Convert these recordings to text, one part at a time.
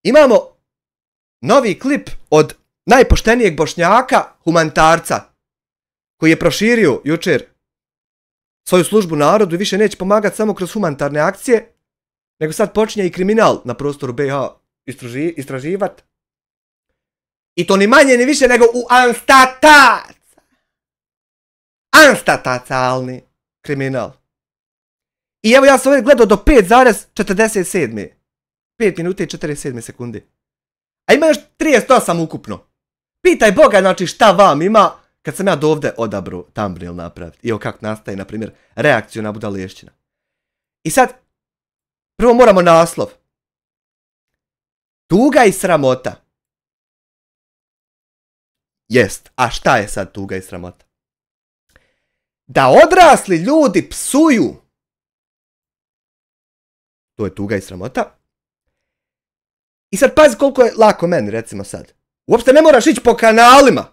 Imamo novi klip od najpoštenijeg Bošnjaka, humanitarca, koji je proširio jučer svoju službu narodu i više neće pomagati samo kroz humanitarne akcije, nego sad počinje i kriminal na prostoru BiH istraživati. I to ni manje ni više nego u anstatacalni kriminal. I evo ja sam ovdje gledao do 5,47. 5 minuta i 47 sekunde. A ima još 38 ukupno. Pitaj Boga, znači šta vam ima kad sam ja do ovdje odabrao thumbnail napraviti. I evo kako nastaje, na primjer, reakciju na budalešćina. I sad, prvo moramo naslov. Tuga i sramota. Jest, a šta je sad tuga i sramota? Da odrasli ljudi psuju. To je tuga i sramota. I sad pazi koliko je lako meni, recimo sad. Uopšte ne moraš ići po kanalima.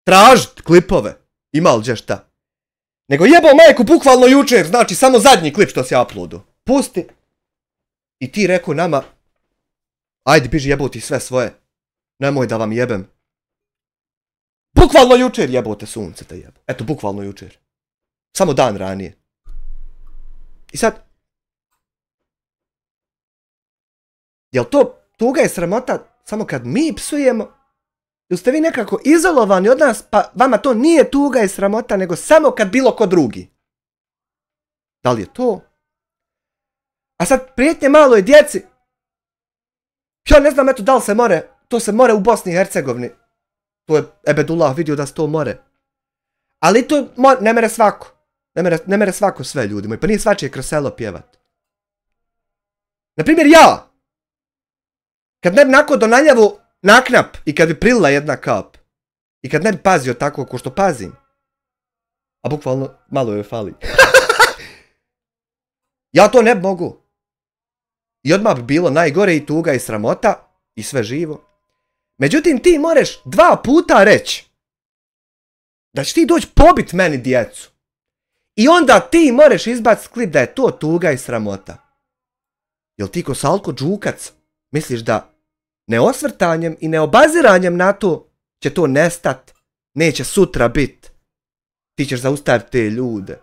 Tražit klipove. Ima li gdje šta. Nego jebao majku bukvalno jučer, znači samo zadnji klip što si uploadu. Pusti. I ti rekao nama, ajde biži jebao ti sve svoje. Nemoj da vam jebem. Bukvalno jučer jebao te sunce te jebao. Eto, bukvalno jučer. Samo dan ranije. I sad, jel to tuga i sramota samo kad mi psujemo? Ili ste vi nekako izolovani od nas, pa vama to nije tuga i sramota, nego samo kad bilo ko drugi? Da li je to? A sad prijetnje maloj djeci. Ja ne znam, eto, da li se more. To se more u Bosni i Hercegovini. To je Ebedullah vidio da se to more. Ali to ne mere svako. Ne mere svako sve, ljudi moji. Pa nije svačije kroz selo pjevat. Naprimjer ja. Kad ne bi nako do naljavu naknap i kad bi prilila jedna kap. I kad ne bi pazio tako ko što pazim. A bukvalno malo joj fali. Ja to ne bi mogu. I odmah bi bilo najgore i tuga i sramota i sve živo. Međutim, ti moraš 2 puta reći da će ti doći pobit meni djecu. I onda ti moraš izbaciti klip da je to tuga i sramota. Jel ti ko Salko Đukac misliš da neosvrtanjem i neobaziranjem na to će to nestat, neće sutra bit. Ti ćeš zaustaviti te ljude.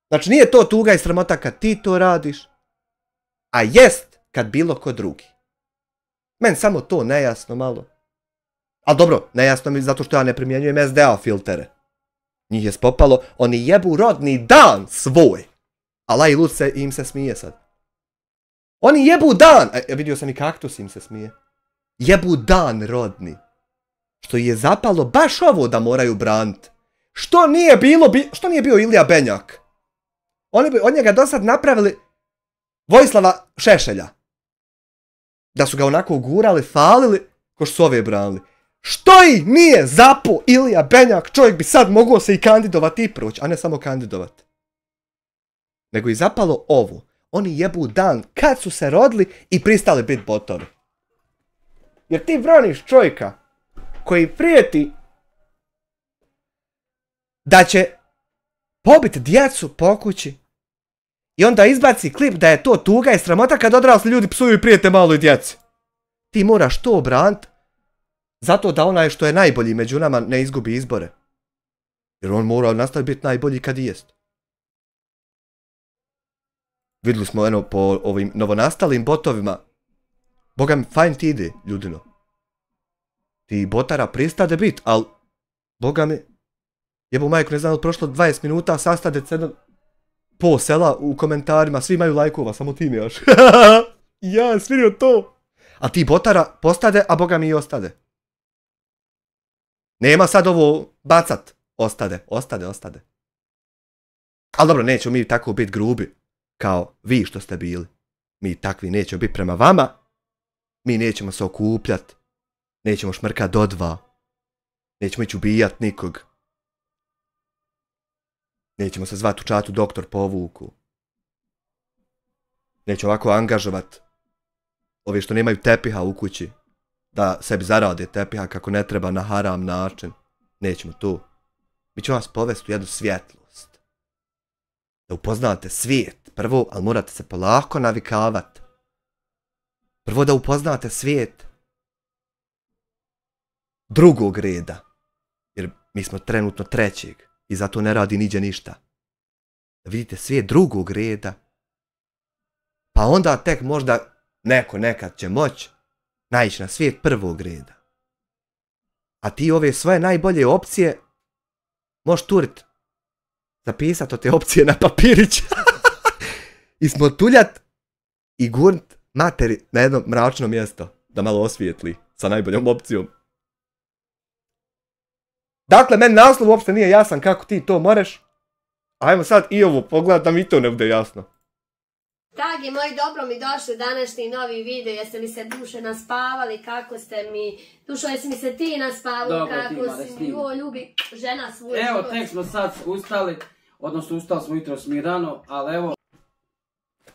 Znači nije to tuga i sramota kad ti to radiš, a jest kad bilo ko drugi. Meni samo to nejasno malo. Ali dobro, nejasno mi zato što ja ne primjenjujem SDA filtere. Njih je spopalo, oni jebu rodni dan svoj. Allah i lud im se smije sad. Oni jebu dan, vidio sam i kaktus im se smije. Jebu dan rodni. Što je zapalo baš ovo da moraju braniti. Što nije bio Ilija Benjak? Oni bi od njega do sad napravili Vojislava Šešelja. Da su ga onako ugurali, falili, ko što su ove branili. Što ih nije zapo Ilija Benjak, čovjek bi sad mogao se i kandidovati i proći, a ne samo kandidovati. Nego i zapalo ovo. Oni jebu dan kad su se rodili i pristali biti botovi. Jer ti braniš čovjeka koji prijeti da će pobiti djecu po kući i onda izbaci klip da je to tuga i sramota kad odrasli ljudi psuju i prijete maloj djeci. Ti moraš to obraniti zato da onaj što je najbolji među nama ne izgubi izbore. Jer on mora nastaviti biti najbolji kad i jest. Vidjeli smo eno po ovim novonastalim botovima. Boga mi, fajn ti ide, ljudino. Ti botara pristade bit, ali boga mi, jebo majko, ne znam li prošlo 20 minuta, sastade se po sela u komentarima, svi imaju lajkova, samo ti mi još. Ja, svirio to. A ti botara postade, a boga mi i ostade. Nema sad ovo bacat. Ostade. Ali dobro, nećemo mi tako biti grubi kao vi što ste bili. Mi takvi nećemo biti prema vama. Mi nećemo se okupljati. Nećemo šmrkat do 2. Nećemo ići ubijat nikog. Nećemo se zvati u čatu doktor Povuku. Nećemo ovako angažovat ove što nemaju tepiha u kući da sebi zarade tepiha kako ne treba na haram način. Nećemo to. Mi ćemo vas povesti u jednu svjetlost. Da upoznate svijet, prvo, ali morate se polako navikavati. Prvo da upoznate svijet drugog reda. Jer mi smo trenutno trećeg i zato ne radi niđe ništa. Da vidite svijet drugog reda. Pa onda tek možda neko nekad će moći naići na svijet prvog reda. A ti ove svoje najbolje opcije možeš turit. Zapisati te opcije na papirić. I smotuljat i gurnit materi na jedno mračno mjesto. Da malo osvijetli sa najboljom opcijom. Dakle, meni naslov uopšte nije jasan kako ti to moreš. Ajmo sad i ovo pogledat da mi to ne bude jasno. Dragi moji, dobro mi došli današnji novi video. Jeste li se duše naspavali? Kako ste mi? Dušo, jesi mi se ti naspavali? Kako si mi? O, ljubi žena svoju. Evo, tek smo sad ustali. Odnosno, ustali smo jutro s Mirano, ali evo...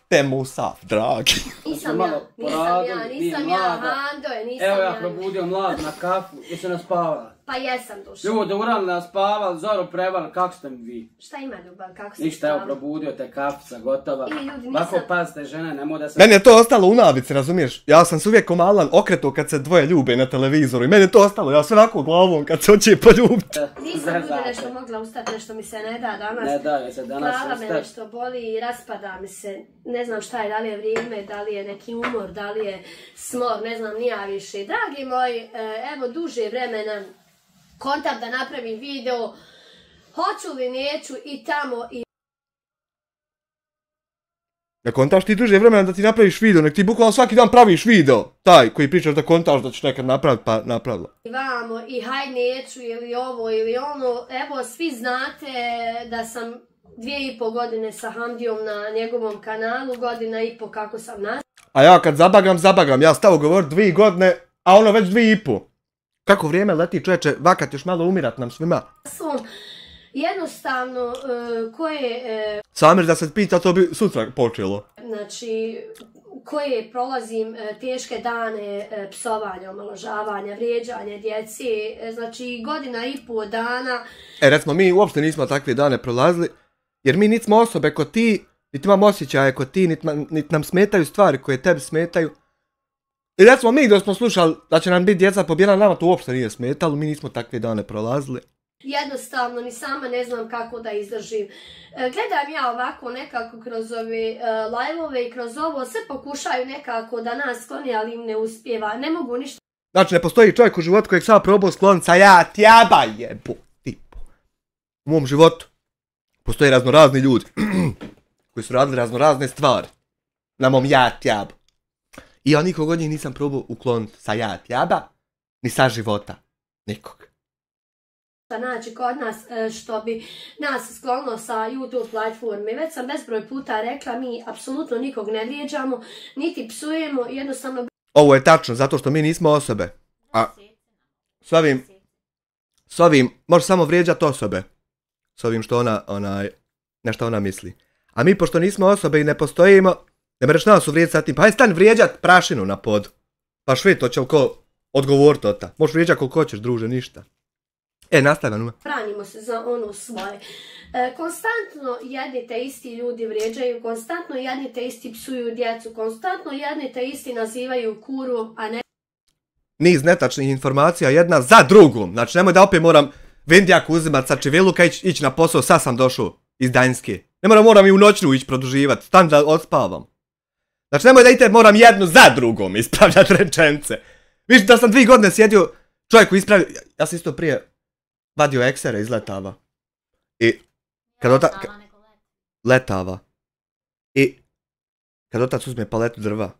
Te Musav, dragi. Nisam ja, Handoje, nisam ja. Evo ja probudio mlad na kafu, jesi naspavali? Pa jesam, Dušo. Ljudi, urano naspavali, Zoro prevali, kako ste mi vi? Šta ima, ljubav, kako ste Ništa, evo probudio te kafica, gotova. Lako pazite žene, nemoj da se... Meni je to ostalo u navici, razumiješ? Ja sam se uvijek ko malan okretao kad se dvoje ljube na televizoru i meni je to ostalo, ja sve ovako glavom kad se hoće poljubiti. Nisam ljudi nešto mogla ustati, nešto mi se ne da danas. Ne daje se danas Glava ustati. me nešto boli i raspada mi se, ne znam šta je, da li je vrijeme, da li je neki umor, da li je smor, ne znam nija više. Dragi moji, evo duže vremena kontam da napravim video, hoću li neću i tamo i... Ne kontaš ti duže vremena da ti napraviš video, nek ti bukvalno svaki dan praviš video. Taj koji pričaš da kontaš da ćeš nekad napraviti, pa napravila. I vamo, i haj neću, ili ovo, ili ono. Evo, svi znate da sam 2,5 godine sa Hamdijom na njegovom kanalu, 1,5 godina kako sam nas. A ja kad zabagam, ja stavo govorit 2 godine, a ono već 2,5. Kako vrijeme leti, čoveče, vakat još malo umirat nam svima. Jednostavno, koje... Samir da se pita, to bi sutra počelo. Znači, koje prolazim teške dane psovanja, omalovažavanja, vrijeđanja djeci, znači 1,5 dana. Recimo, mi uopšte nismo takve dane prolazili, jer mi niti smo osobe ko ti, niti imamo osjećaje ko ti, niti nam smetaju stvari koje tebi smetaju. I recimo, mi da smo slušali da će nam biti djeca pobjena, nama to uopšte nije smetalo, mi nismo takve dane prolazili. Jednostavno, ni sama ne znam kako da izdržim. Gledam ja ovako nekako kroz ove live-ove i kroz ovo, sve pokušaju nekako da nas skloni, ali im ne uspijeva, ne mogu ništa. Znači, ne postoji čovjek u životu kojeg sam probao skloniti, a ja tjaba jebu, tipu. U mom životu postoje raznorazni ljudi koji su radili raznorazne stvari na mom ja tjabu. I ja nikog od njih nisam probao ukloniti sa ja tjaba, ni sa života. Nikog. Naći kod nas što bi nas sklonilo sa YouTube platforme. Već sam bezbroj puta rekla, mi apsolutno nikog ne vrijeđamo, niti psujemo, jednostavno... Ovo je tačno, zato što mi nismo osobe. A s ovim može samo vrijeđati osobe. S ovim što nešto ona misli. A mi pošto nismo osobe i ne postojimo, ne mereš nas uvrijediti sa tim, pa hajde stani vrijeđat prašinu na podu. Pa švit, to će ko odgovoriti o ta. Možeš vrijeđati koliko hoćeš, druže, ništa. Nastavljamo. Branimo se za ono svoje. Konstantno jedni te isti ljudi vrijeđaju, konstantno jedni te isti psuju djecu, konstantno jedni te isti nazivaju kurom, a ne... Niz netačnih informacija jedna za drugom. Znači nemoj da opet moram vendijak uzimat sa Čiviluka ići na posao, sad sam došao iz Danjske. Ne moram i u noćnu ići produživati, stan da odspavam. Znači nemoj da moram jednu za drugom ispravljati rečence. Viš da sam 2 godine sjedio, čovjeku ispravio, ja sam isto prije vadio eksere iz letava. I kad letava. I kad otac uzme paletu drva.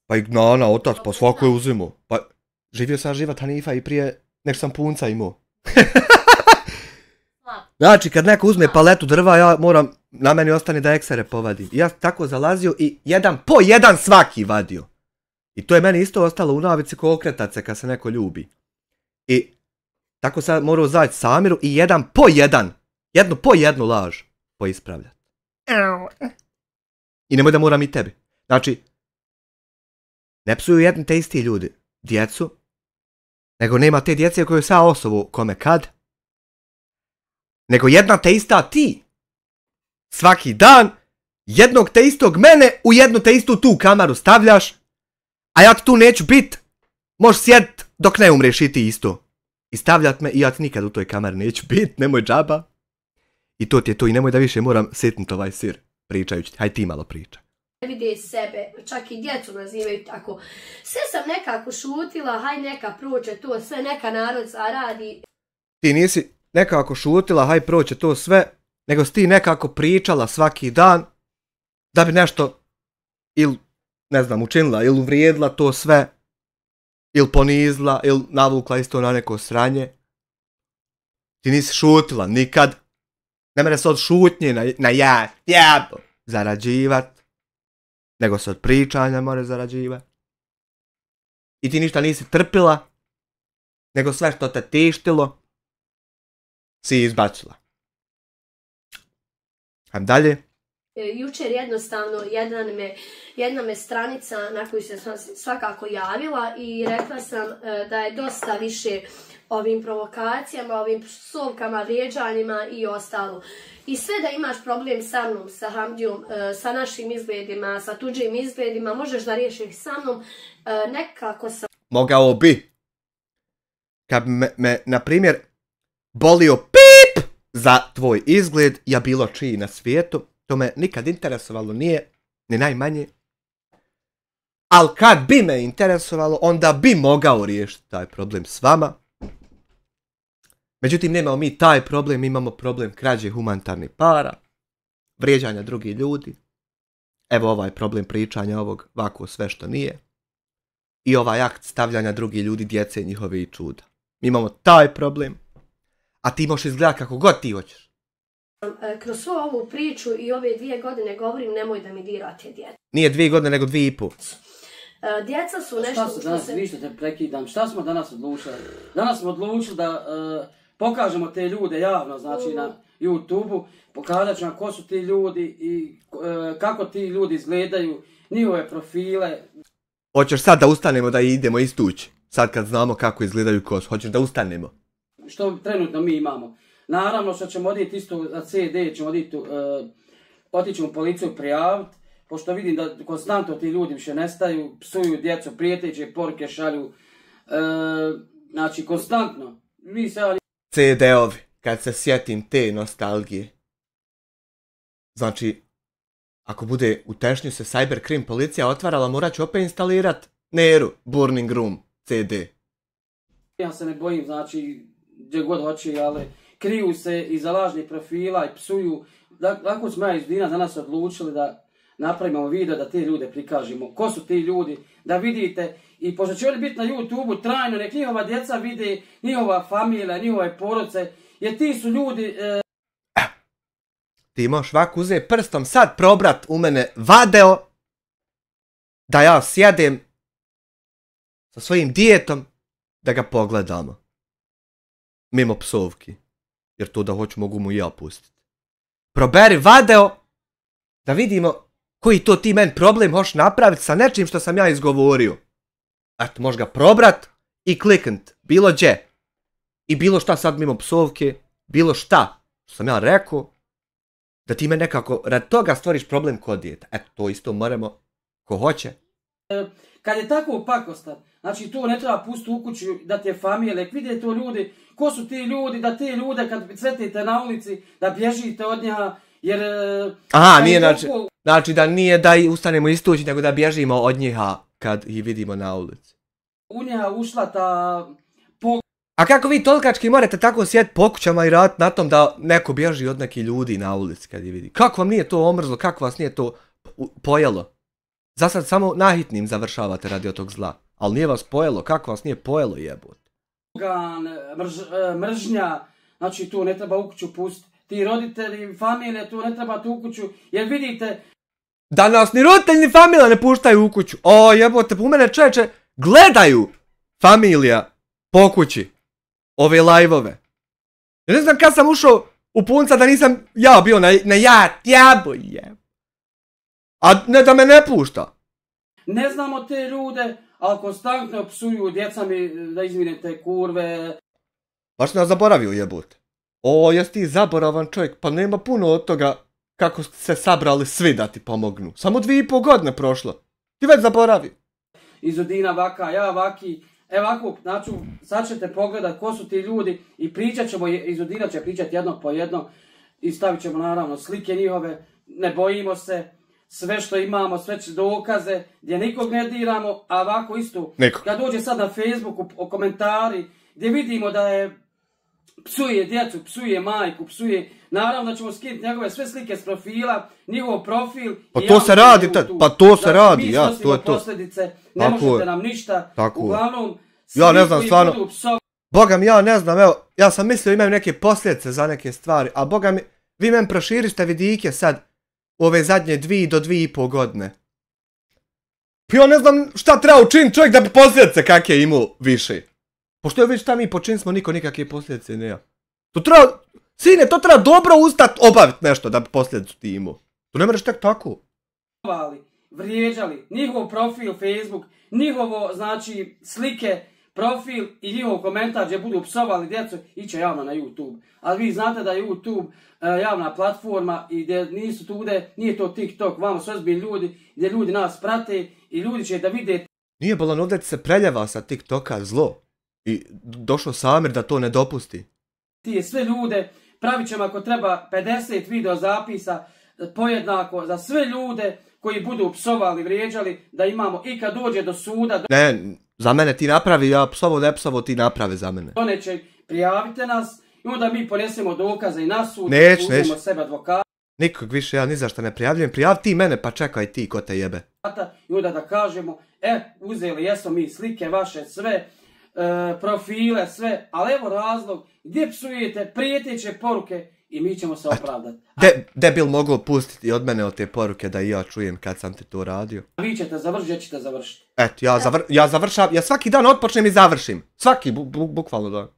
Pa i gnana, otac, pa svako je uzimo. Pa živio sam život Hanifa i prije nek sam punca imao. Znači kad neko uzme paletu drva, ja moram, na meni ostane da eksere povadi. I ja sam tako zalazio i jedan po jedan svaki vadio. I to je meni isto ostalo u navici ko okretat se kad se neko ljubi. I tako sad morao zaći Samiru i jednu po jednu laž poispravljati. I nemoj da moram i tebi. Znači, ne psuju jedni te isti ljudi djecu, nego nema te djece koju sa osobu kome kad, nego jedna te ista ti svaki dan, jednog te istog mene u jednu te istu tu kameru stavljaš, a ja tu neću bit, možeš sjedit dok ne umreš i ti isto. I stavljat me i ja ti nikad u toj kameri neću bit, nemoj džaba. I to ti je to i nemoj da više moram sjetnut ovaj sir pričajući ti, haj ti malo priča. Ne vide sebe, čak i djecu nazivaju tako. Sve sam nekako šutila, haj neka prođe to sve, neka narod zaradi. Ti nisi nekako šutila, haj proće to sve, nego si ti nekako pričala svaki dan da bi nešto ili, ne znam, učinila ili uvrijedila to sve, ili ponizila, ili navukla isto na neko sranje. Ti nisi šutila nikad. Ne mere se od šutnje na jabo zarađivat, nego se od pričanja more zarađivat. I ti ništa nisi trpila, nego sve što te tištilo si izbacila. Ajmo dalje. Jučer jednostavno jedna me stranica na koju se svakako javila i rekla sam da je dosta više ovim provokacijama, ovim psovkama, vrijeđanjima i ostalo. I sve da imaš problem sa mnom, sa Hamdijom, sa našim izgledima, sa tuđim izgledima, možeš da riješiš sa mnom, nekako sam... Mogao bi. Kad me na primjer, bolio pip za tvoj izgled, ja bilo čiji na svijetu, to me nikad interesovalo nije, ni najmanje. Ali kad bi me interesovalo, onda bi mogao riješiti taj problem s vama. Međutim, nemamo mi taj problem, imamo problem krađe humanitarnih para, vrijeđanja drugih ljudi. Evo ovaj problem pričanja ovog ovako sve što nije. I ovaj akt stavljanja drugih ljudi, djece, njihove i čuda. Mi imamo taj problem, a ti možeš izgledati kako god ti hoćeš. Kroz svu ovu priču i ove 2 godine govorim nemoj da mi dirate djecu. Nije 2 godine, nego 2,5. Djeca su nešto... Šta se danas, ništa te prekidam, šta smo danas odlučili? Danas smo odlučili da pokažemo te ljude javno, znači na YouTube-u, pokazat ću nam ko su ti ljudi i kako ti ljudi izgledaju, njihove profile. Hoćeš sad da ustanemo da idemo istući? Sad kad znamo kako izgledaju kosu, hoćeš da ustanemo? Što trenutno mi imamo. Naravno što ćemo odjeti isto za CD, ćemo otići u policiju prijaviti, pošto vidim da konstantno ti ljudi više nestaju, psuju djecu, prijeteće poruke šalju, znači konstantno. CD-ovi, kad se sjetim te nostalgije. Znači, ako bude u tešnju se Cybercrime policija otvarala, morat ću opet instalirat Neru, Burning Room, CD. Ja se ne bojim, znači, gdje god hoće, ali kriju se iza lažnih profila i psuju. Tako smo ja iz Dina danas odlučili da napravimo video da te ljude prikažemo. Ko su ti ljudi, da vidite. I pošto će oni biti na YouTube-u trajno, nek njihova djeca vide, njihova familija, njihove porodice, jer ti su ljudi... Ti možeš ovako uzeti prstom sad probrat u mene vadeo da ja sjedem sa svojim dijetom da ga pogledamo. Mimo psovki. Jer to da hoću mogu mu i ja pustiti. Proberi vadeo da vidimo koji to ti men problem hoš napraviti sa nečim što sam ja izgovorio. Eto, možeš ga probrat i kliknut bilo gdje. I bilo šta sad mimo psovke, bilo šta što sam ja rekao, da ti me nekako rad toga stvoriš problem kod djeta. Eto, to isto moramo, ko hoće. Kad je tako pakostan, znači to ne treba pustiti u kuću da ti je familija, nek vide to ljudi, ko su ti ljudi, da te ljude kad sretite na ulici, da bježite od njeha, jer... Aha, nije znači da nije da i ustanemo istući, nego da bježimo od njeha kad ih vidimo na ulici. U njeha ušla ta... A kako vi tolkački morate tako sjediti po kućama i raditi na tom da neko bježi od nekih ljudi na ulici kad ih vidi? Kako vam nije to omrzlo, kako vas nije to pojelo? Za sad samo nahitnim završavate radi od tog zla. Ali nije vas pojelo, kako vas nije pojelo jebot? Mržnja, znači tu ne treba u kuću pustiti. Ti roditelji, familije, tu ne treba tu u kuću, jer vidite... Da nas ni roditelji ni familija ne puštaju u kuću. O jebote, u mene čeče gledaju familija po kući ove live-ove. Ja ne znam kad sam ušao u punca da nisam ja bio na jabo jeb. A ne da me ne pušta. Ne znamo te ljude, ali konstantno psuju djeca mi da izvinete kurve. Baš sam ja zaboravio jebote. O, jesi ti zaboravan čovjek, pa nema puno od toga kako se sabrali svi da ti pomognu. Samo 2,5 godine prošlo. Ti već zaboravi. Iz Udina vaka, ja vaki. Evo ovako, znači, sad ćete pogledat ko su ti ljudi i pričat ćemo, iz Udina će pričati jednog po jednog i stavit ćemo naravno slike njihove, ne bojimo se, sve što imamo, sve dokaze, gdje nikog ne diramo, a ovako isto, kad dođe sad na Facebooku o komentari, gdje vidimo da je psuje djecu, psuje majku, psuje, naravno da ćemo skinuti njegove sve slike s profila, njihov profil. Pa to se radi, pa to se radi, ja, to je to. Posljedice, ne možete nam ništa, uglavnom, ja ne znam stvarno, Boga mi, ja ne znam, evo, ja sam mislio imaju neke posljedice za neke stvari, a Boga mi, vi meni proširiste vidike sad, u ove zadnje 2 do 2,5 godine. Pa ja ne znam šta treba učiniti čovjek da bi posljedice kakve imao više. Pošto je već šta mi počinili smo, niko nikakve posljedice nema. To treba, sine, to treba dobro ustat obaviti nešto da bi posljedicu ti imao. To ne moraš tek tako. Vrijeđali, njihov profil Facebook, njihovo, znači, slike, profil i njihov komentar gdje budu psovali djecu, iće javno na YouTube. Ali vi znate da je YouTube javna platforma i gdje nisu tude, nije to TikTok, vamo su ozbiljni ljudi, gdje ljudi nas prate i ljudi će da vide. Nije bolan ovdje se preljeva sa TikToka zlo i došao Samir da to ne dopusti. Ti sve ljude, pravit ćemo ako treba 50 video zapisa pojednako za sve ljude koji budu psovali, vrijeđali, da imamo i kad dođe do suda. Ne, za mene ti napravi, ja psovo, ne psovo, ti napravi za mene. Neće, prijavite nas i onda mi ponesemo dokaze i na sud, uzmemo sebe advokata. Nikog više ja ni za što ne prijavljujem, prijavi ti mene pa čekaj ti ko te jebe. I onda da kažemo, uzeli jesmo mi slike vaše, sve, profile, sve, ali evo razlog, gdje psujete, prijeteće poruke i mi ćemo se opravdati. Debil mogu pustiti od mene od te poruke da i ja čujem kad sam ti to radio. Vi ćete završiti, ja ćete završiti. Eto, ja završam, ja svaki dan otpočnem i završim. Svaki, bukvalno dan.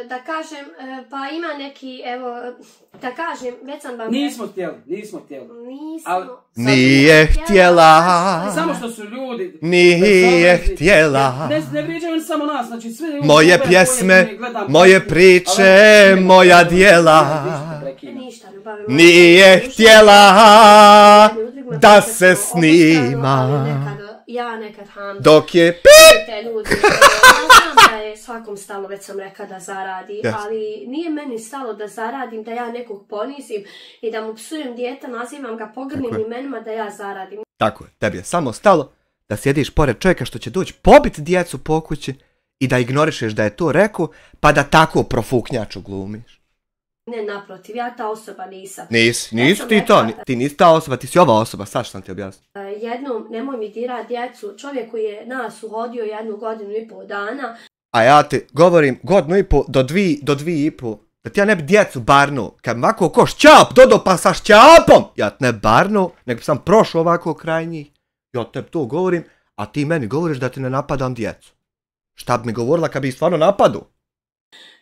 Da kažem, pa ima neki, evo, da kažem, već sam vam... Nismo htjeli. Nije htjela. Samo što su ljudi... Nije htjela. Ne vrijeđaju samo nas, znači sve ljudi... Moje pjesme, moje priče, moja djela. Nije htjela da se snima. Ja nekad ham. Dok je pip! Ljudi, ja znam da je svakom stalo, već sam rekla da zaradi, ali nije meni stalo da zaradim, da ja nekog ponizim i da mu psujem dijete, nazivam ga pogrdnim imenima da ja zaradim. Tako je, tebi je samo stalo da sjediš pored čovjeka što će doći pobiti djecu po kući i da ignorišeš da je to rekao, pa da tako profuknjaču glumiš. Ne, naprotiv, ja ta osoba nisam. Nisi ti to, ti nisi ta osoba, ti si ova osoba, sad što sam ti objasnio. Jednom, nemoj mi dirat djecu, čovjek koji je nas uhodio 1,5 godinu dana. A ja ti govorim 1,5 do 2,5, da ti ja ne bi djecu barnuo, kad mi ovako ko šćap dodo pa sa šćapom, ja te ne barnuo, nego sam prošao ovako kraj njih, ja tebi to govorim, a ti meni govoriš da ti ne napadam djecu. Šta bi mi govorila kad bi ih stvarno napadu?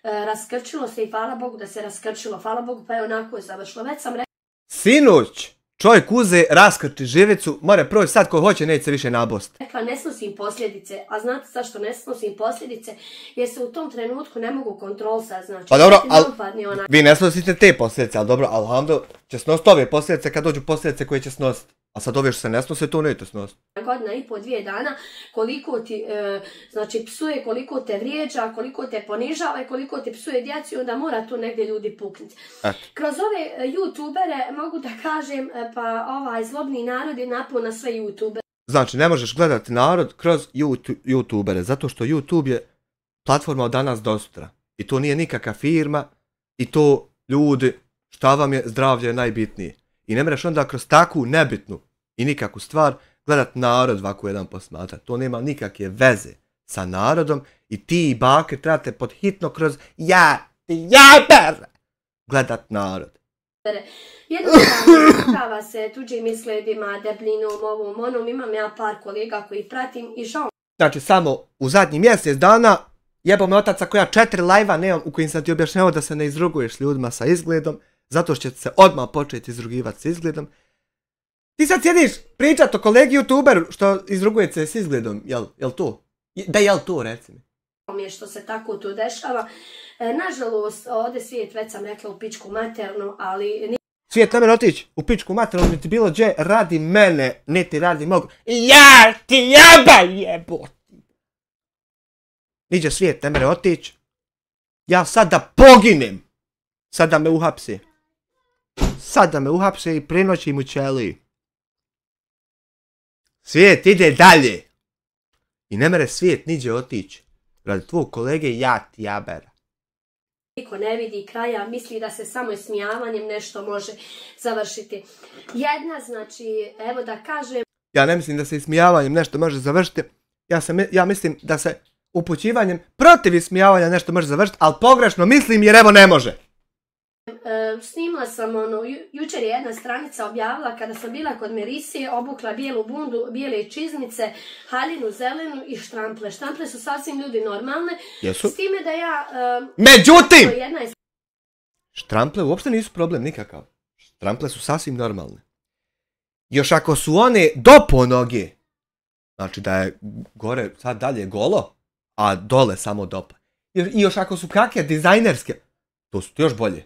Raskrčilo se i hvala Bogu da se raskrčilo, hvala Bogu pa je onako završilo. Već sam rekla... Sinuć, čovjek uze, raskrči živicu, more proći sad ko hoće, neće se više nabost. Rekla ne snosim posljedice, a znate zašto ne snosim posljedice? Jer se u tom trenutku ne mogu kontrolisati, znači... Pa dobro, ali vi ne snosite te posljedice, ali dobro, alhamdulillah, će snositi ove posljedice kad dođu posljedice koje će snositi. A sad ove što se ne snose, to neće snositi. 1,5-2 dana, koliko ti znači psuje, koliko te vrijeđa, koliko te ponižava i koliko te psuje djecu, onda mora tu negdje ljudi puknuti. Kroz ove youtubere mogu da kažem, pa ovaj zlobni narod je napao na sve youtubere. Znači, ne možeš gledati narod kroz youtubere, zato što YouTube je platforma od danas do sutra. I to nije nikakva firma, i to ljudi, šta vam je, zdravlje je najbitnije. I ne mreš onda kroz takvu nebitnu i nikakvu stvar gledat narod ovako jedan posmatra. To nema nikakve veze sa narodom i ti i bake trebate podhitno kroz gledat narod. Jednostavno prava se tuđim izgledima, deblinom, ovom, onom, imam ja par kolega koji pratim i žao. Znači samo u zadnji mjesec dana jebo me otac ako ja 4 live-a nemam u kojim sam ti objašnjavao da se ne izruguješ s ljudima sa izgledom, zato što će se odmah početi izrugivati s izgledom. Ti sad sjediš pričat o kolegi youtuberu što izruguje se s izgledom, jel to? Da jel to, reci mi? Mi što se tako to dešava. Nažalost, ovdje svijet, već sam rekla u pičku maternu, ali... Svijet ne mene otići u pičku materinu, niti bilo gdje radi mene, niti radi mogu. Ja ti jeba jeboti. Niđe svijet ne mene otići. Ja sad da poginem. Sad da me uhapse. Sad da me uhapse i prenoćim u ćeliji. Svijet ide dalje. I ne mere svijet niđe otići. Radi tvog kolege ja ti jabera. Niko ne vidi kraja, misli da se samo ismijavanjem nešto može završiti. Jedna, znači, evo da kažem... Ja ne mislim da se ismijavanjem nešto može završiti. Ja mislim da se upućivanjem protiv ismijavanja nešto može završiti, ali pogrešno mislim jer evo ne može. Snimila sam jučer je jedna stranica objavila kada sam bila kod Merisije, obukla bijelu bundu, bijele čizmice, haljinu zelenu i štrample. Štample su sasvim ljudi normalne. Jesu. S time da ja... Međutim! Štrample uopšte nisu problem nikakav. Štrample su sasvim normalne. Još ako su one do ponoge, znači da je gore sad dalje golo, a dole samo dopa. I još ako su kakve dizajnerske, to su još bolje.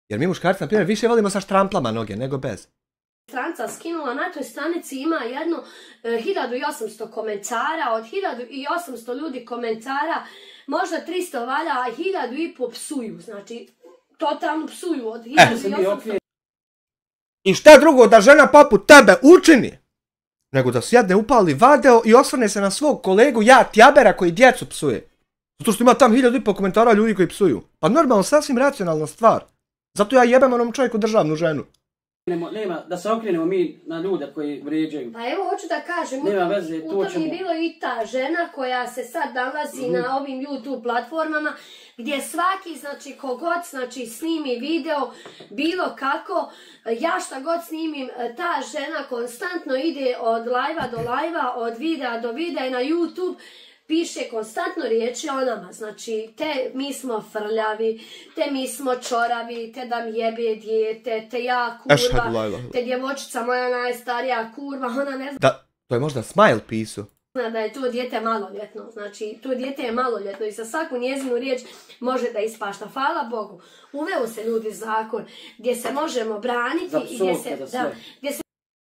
Jer mi muškarci, na primjer, više volimo sa štramplama noge nego bez. Stranca skinula, na toj stranici ima jedno 1800 komentara, od 1800 ljudi komentara, možda 300 valja, a 1500 psuju, znači totalno psuju od 1800. I šta drugo da žena poput tebe učini, nego da sjedne upali vadeo i osvrne se na svog kolegu ja tjabera koji djecu psuje. Zato što ima tam 1500 komentara ljudi koji psuju. Pa normalno, sasvim racionalna stvar. Zato ja jebem onom čovjeku državnu ženu. Nema, da se okrenemo mi na ljude koji vrijeđaju. Pa evo, hoću da kažem, nema veze, u tom je bilo i ta žena koja se sad nalazi na ovim YouTube platformama, gdje svaki, znači, kogod, znači, snimi video, bilo kako, ja šta god snimim, ta žena konstantno ide od live-a do live-a, od videa do videa i na YouTube, piše konstantno riječi o nama, znači, te mi smo frljavi, te mi smo čoravi, te da mi jebe dijete, te ja kurva, te djevojčica moja najstarija kurva, ona ne zna da, to je možda Smile pisao. Da je to dijete maloljetno, znači, to dijete je maloljetno i sa svaku njezinu riječ može da ispašta. Hvala Bogu, uveo se ljudi zakon gdje se možemo braniti i gdje se...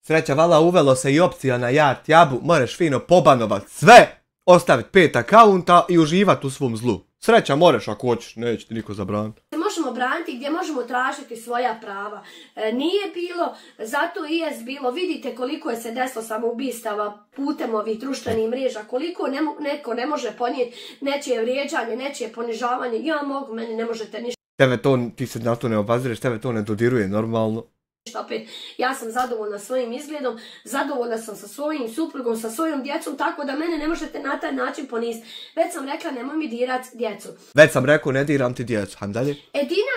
Sreća, vala, uvelo se i opcija na ja tjabu, moraš fino pobanovat sve, ostaviti 5 akaunta i uživati u svom zlu. Sreća, moraš ako hoćeš, neće ti niko zabraniti. Možemo braniti gdje možemo tražiti svoja prava. Nije bilo, zato i jest bilo. Vidite koliko je se desilo samoubistava putem ovih društvenih mreža, koliko neko ne može ponijeti nečije vrijeđanje, nečije ponižavanje. Ja mogu, meni ne možete ništa. Tebe to, ti se na to ne obazireš, tebe to ne dodiruje normalno. Opet, ja sam zadovoljna svojim izgledom, zadovoljna sam sa svojim suprugom, sa svojom djecom, tako da mene ne možete na taj način poniziti. Već sam rekla, nemoj mi dirat djecu. Već sam rekao, ne diram ti djecu. Ham dalje? Edina,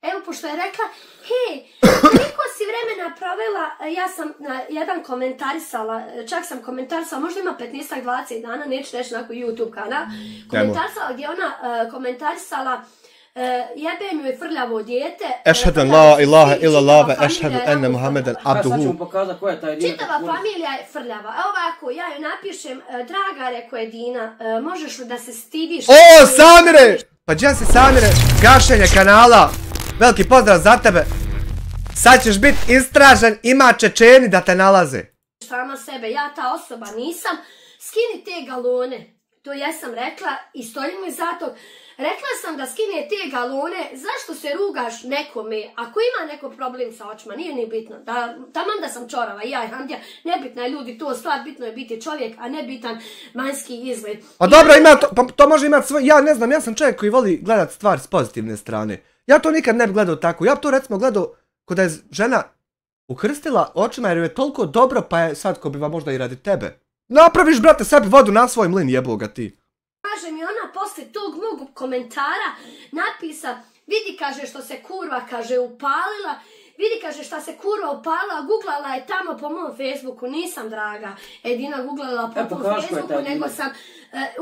evo, pošto je rekla, hej, koliko si vremena provela, ja sam na jedan komentarisala, čak sam komentarisala, možda ima 15-20 dana, neću reći nakon YouTube kanal, komentarisala gdje ona komentarisala jebem joj frljavo dijete. Ešhedu la ilaha illallah ve ešhedu enne Muhammeden abduhu. Sad ću mu pokazati koja je taj Edina. Čitava familija je frljava. Evo ovako, ja joj napišem, draga, reko Edina, možeš li da se stidiš? O, Samire! Pa gdje si, Samire? Gašenje kanala. Veliki pozdrav za tebe. Sad ćeš biti istražen, ima Čečeni da te nalaze. Sama sebe, ja ta osoba nisam. Skini te galone. To jesam rekla i stojim iza tog. Rekla sam da skine te galone, zašto se rugaš nekome? Ako ima neko problem sa očima, nije ni bitno. Taman da sam čorava, ja i Handija, nebitna je ljudi, to stvar, bitno je biti čovjek, a ne bitan vanjski izgled. A dobro, ima to može imati svoj, ja ne znam, ja sam čovjek koji voli gledat stvar s pozitivne strane. Ja to nikad ne bi gledao tako, ja bi to recimo gledao kada je žena ukrstila očima jer je toliko dobro, pa je sad ko bi vam možda i radi tebe. Napraviš, brate, sebi vodu na svoj mlin, jeboga ti. Kaže mi ona poslije tog mog komentara napisa, vidi, kaže, što se kurva, kaže, upalila, vidi, kaže, šta se kurva upalila, googlala je tamo po mom Facebooku, nisam, draga Edina, googlala po tom Facebooku, nego sam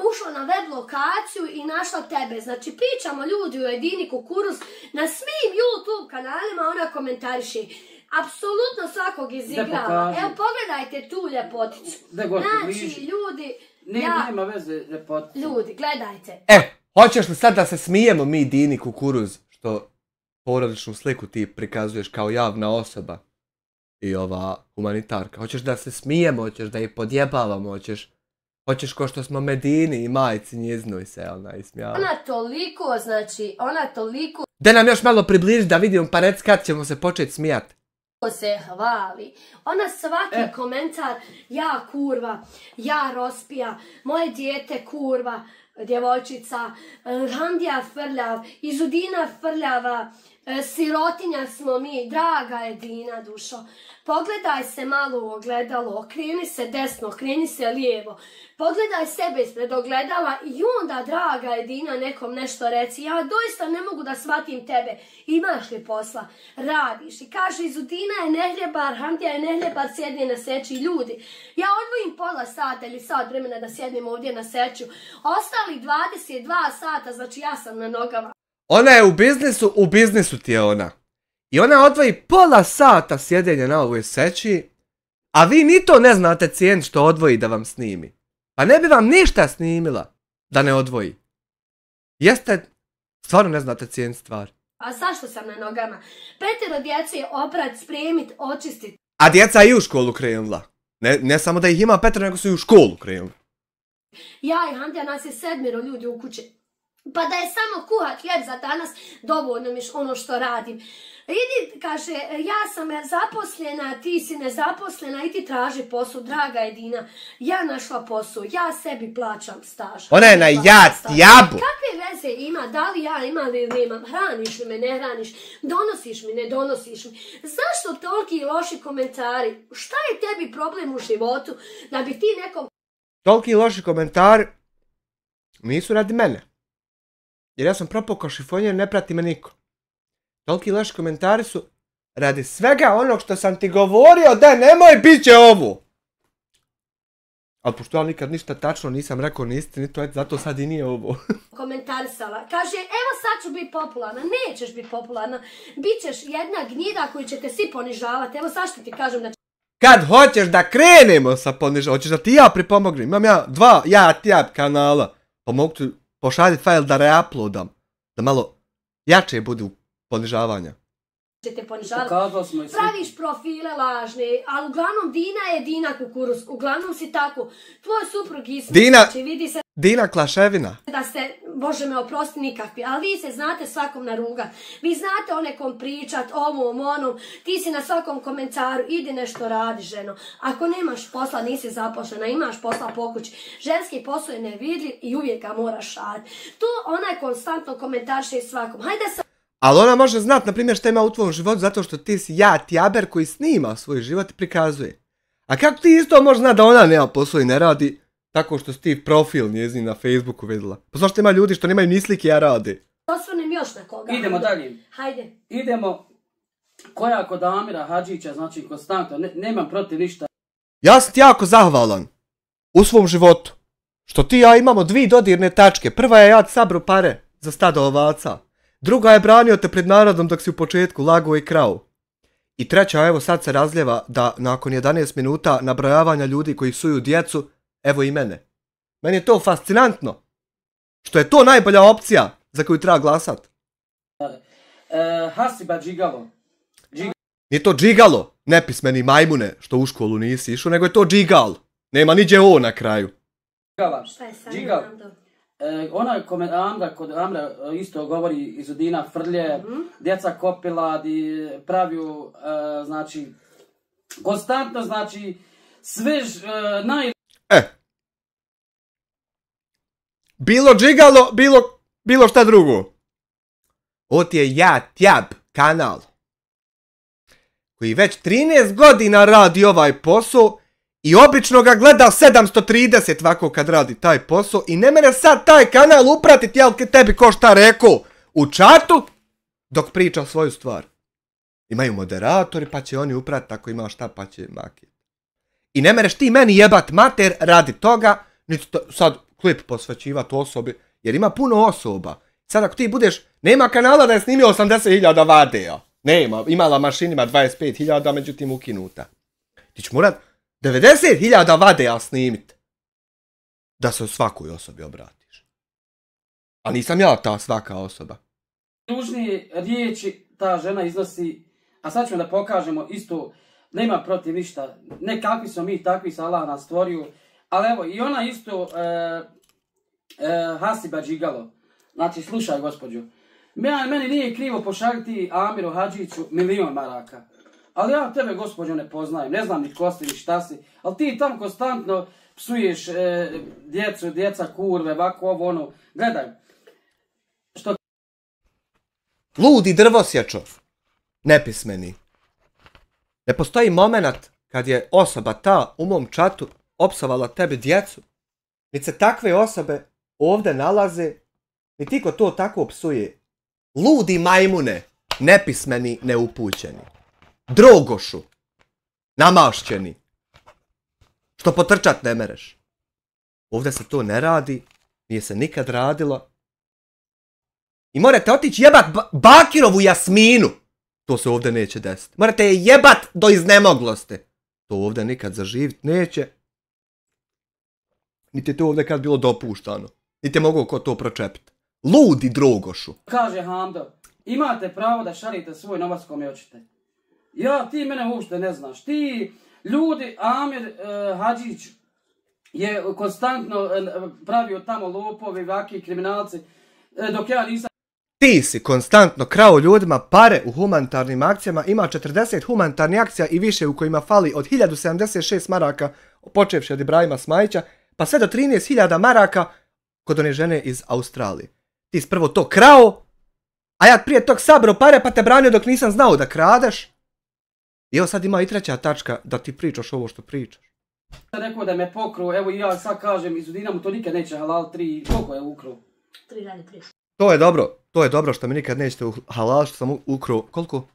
ušla na web lokaciju i našla tebe. Znači, pričamo ljudi u Edini Kukuruz, na svim YouTube kanalima ona komentariše. Apsolutno svakog izigrava. Evo, pogledajte tu ljepoticu. Znači, ljudi... Nema veze, ljepotica. Ljudi, gledajte. Hoćeš li sad da se smijemo mi Dini Kukuruz, što porodičnu sliku ti prikazuješ kao javna osoba i ova humanitarka. Hoćeš da se smijemo, hoćeš da ih podjebavamo, hoćeš ko što smo Medini i majci njeznoj se ismijala. Ona toliko Da nam još malo približi da vidimo pa reci kad ćemo se početi smijati. se hvali. Ona svaki komentar, ja kurva, ja rospija, moje dijete kurva, djevojčica, Hamdija frljav, Izudina frljava, sirotinja smo mi, draga je Dina dušo. Pogledaj se malo u ogledalo, okreni se desno, okreni se lijevo. Pogledaj sebe ispred ogledala i onda, draga je Dina, nekom nešto reci. Ja doista ne mogu da shvatim tebe. Imaš li posla? Radiš. I kaže, Izudina je nehljebar, Hamdija je nehljebar, sjedni na seči. Ljudi, ja odvojim pola sata ili sat vremena da sjednem ovdje na seču. Ostali 22 sata, znači ja sam na nogama. Ona je u biznisu ti je ona. I ona odvoji pola sata sjedenja na ovoj seći, a vi ni to ne znate cijeniti što odvoji da vam snimi. Pa ne bi vam ništa snimila da ne odvoji. Jeste, stvarno ne znate cijeniti stvar. A zašto sam na nogama? 5 djece je oprat, spremit, očistit. A djeca i u školu krenula. Ne samo da ih ima 5, nego su i u školu krenuli. Ja i Hamdija, nas je 7 ljudi u kući. Pa da je samo kuhat hljeb za danas, dovoljno mi ono što radim. Idi, kaže, ja sam zaposlena, ti si nezaposlena, i ti traži posao, draga Edina. Ja našla posao, ja sebi plaćam staž. Ona je na jabu. Kakve veze ima, da li ja imam ili nemam, hraniš li me, ne hraniš, donosiš mi, ne donosiš mi. Zašto toliki loši komentari? Šta je tebi problem u životu da bi ti nekom... Toliki loši komentari nisu radi mene. Jer ja sam propao kao šifonjer, ne prati me niko. Toliki loši komentari su radi svega onog što sam ti govorio da nemoj bit će ovo. Ali pošto ja nikad ništa tačno nisam rekao ni istini, to je zato sad i nije ovo. Komentarisala. Kaže, evo sad ću biti popularna. Nećeš biti popularna. Bićeš jedna gnjida koju ćete svi ponižavati. Evo sad što ti kažem da... Kad hoćeš da krenemo sa ponižavanjem, hoćeš da ti ja pripomognem. Imam ja 2 kanala. Pomogu ti pošaljiti fajl da reuploadam. Da malo jače budu ponižavanja. Ćete ponižavati. Praviš profile lažne, ali uglavnom Dina je Dina kukuruz. Uglavnom si tako. Tvoj suprug isto. Vidi se Dina Klaševina. Da ste, Bože me oprosti, nikakvi. Ali vi se znate svakom narugat. Vi znate o nekom pričat, ovom, onom. Ti si na svakom komentaru. Idi nešto radi, ženo. Ako nemaš posla, nisi zaposlena, imaš posla po kući. Ženski posao je nevidljiv i uvijek ga moraš raditi. Tu onaj konstantno komentarše svakom. Hajde sa... Ali ona može znat, na primjer, što ima u tvojom životu, zato što ti si tjaber koji snima svoj život i prikazuje. A kako ti isto možeš znat da ona nema posao i ne radi, tako što si ti profil njezin na Facebooku vidjela? Pa zašto ima ljudi što nemaju ni slike, ja rade? Osvrnem još na koga. Idemo dalje. Hajde. Idemo koja kod Amira Hadžića, znači konstantno, nemam protiv ništa. Ja sam ti jako zahvalan u svom životu, što ti ja imamo 2 dodirne tačke. Prva je ja ti sabru pare za stado ovaca. Druga je branio te pred narodom dok si u početku lago i krao. I treća, evo sad se razljeva da nakon 11 minuta nabrojavanja ljudi koji suju djecu, evo i mene. Meni je to fascinantno. Što je to najbolja opcija za koju treba glasat. Hasiba Džigalo. Nije to džigalo, nepismeni majmune, što u školu nisi išao, nego je to džigal. Nema niđe o na kraju. Šta je sad? Džigal. Ona kod Amra isto govori Izudina frlje, djeca kopila, praviju, znači, konstantno, znači, sve Bilo džigalo, bilo šta drugo. Ovo ti je tjab kanal, koji već 13 godina radi ovaj posao i obično ga gleda 730 ovako kad radi taj posao i ne mene sad taj kanal upratiti, jel tebi ko šta rekao u čatu dok priča svoju stvar. Imaju moderatori pa će oni upratiti ako ima šta pa će makiti. I ne mereš ti meni jebat mater radi toga, niti sad klip posvećivati osobi, jer ima puno osoba. Sad ako ti budeš, nema kanala da je snimio 80.000 vadea. Nema, imala mašinima 25.000, međutim ukinuta. Ti ću morat 90.000 vadea snimit da se o svakoj osobi obratiš. A nisam ja ta svaka osoba. Ružnije riječi ta žena iznosi, a sad ćemo da pokažemo isto, nema protiv ništa, ne kakvi smo mi, takvi se Allah nas stvorio, ali evo, i ona isto Hasiba Džigalo. Znači, slušaj, gospođo, meni nije krivo pošaljiti Amiru Hadžiću 1.000.000 maraka. Ali ja tebe, gospođo, ne poznajem, ne znam ni ko si, ni šta si, ali ti tam konstantno psuješ djeca, kurve, ovako, ovo, ono, gledaj. Ludi drvosječo, nepismeni. Ne postoji moment kad je osoba ta u mom čatu opsovala tebi djecu. Niti se takve osobe ovdje nalaze, niti ko to tako psuje. Ludi majmune, nepismeni, neupućeni. Drogošu, namašćeni. Što potrčat ne mereš. Ovdje se to ne radi, nije se nikad radilo. I morate otići jebat Bakirovu Jasminu. To se ovdje neće desiti. Morate je jebat do iznemoglosti. To ovdje nikad zaživit neće. Niti je to ovdje kad bilo dopuštano. Niti je mogao ko to pročepiti. Ludi drogošu. Kaže Hamdo, imate pravo da šarite svoj novac kome hoćete. Ja, ti mene uopšte ne znaš. Ti ljudi, Amir Hadžić je konstantno pravio tamo lopovi, vaki, kriminalci, dok ja nisam... Ti si konstantno krao ljudima pare u humanitarnim akcijama, ima 40 humanitarnih akcija i više u kojima fali od 1076 maraka, počevši od Ibrahima Smajića, pa sve do 13.000 maraka kod one žene iz Australije. Ti si prvo to krao, a ja prije tog sabrao pare pa te branio dok nisam znao da kradeš. I evo sad ima i treća tačka da ti pričaš ovo što pričaš. Rekao da me pokruo, evo i ja sad kažem, iz Udina mu to nikad neće halal 3, koliko je ukruo? 3.300. To je dobro što mi nikad nećete halal što sam ukruo, koliko?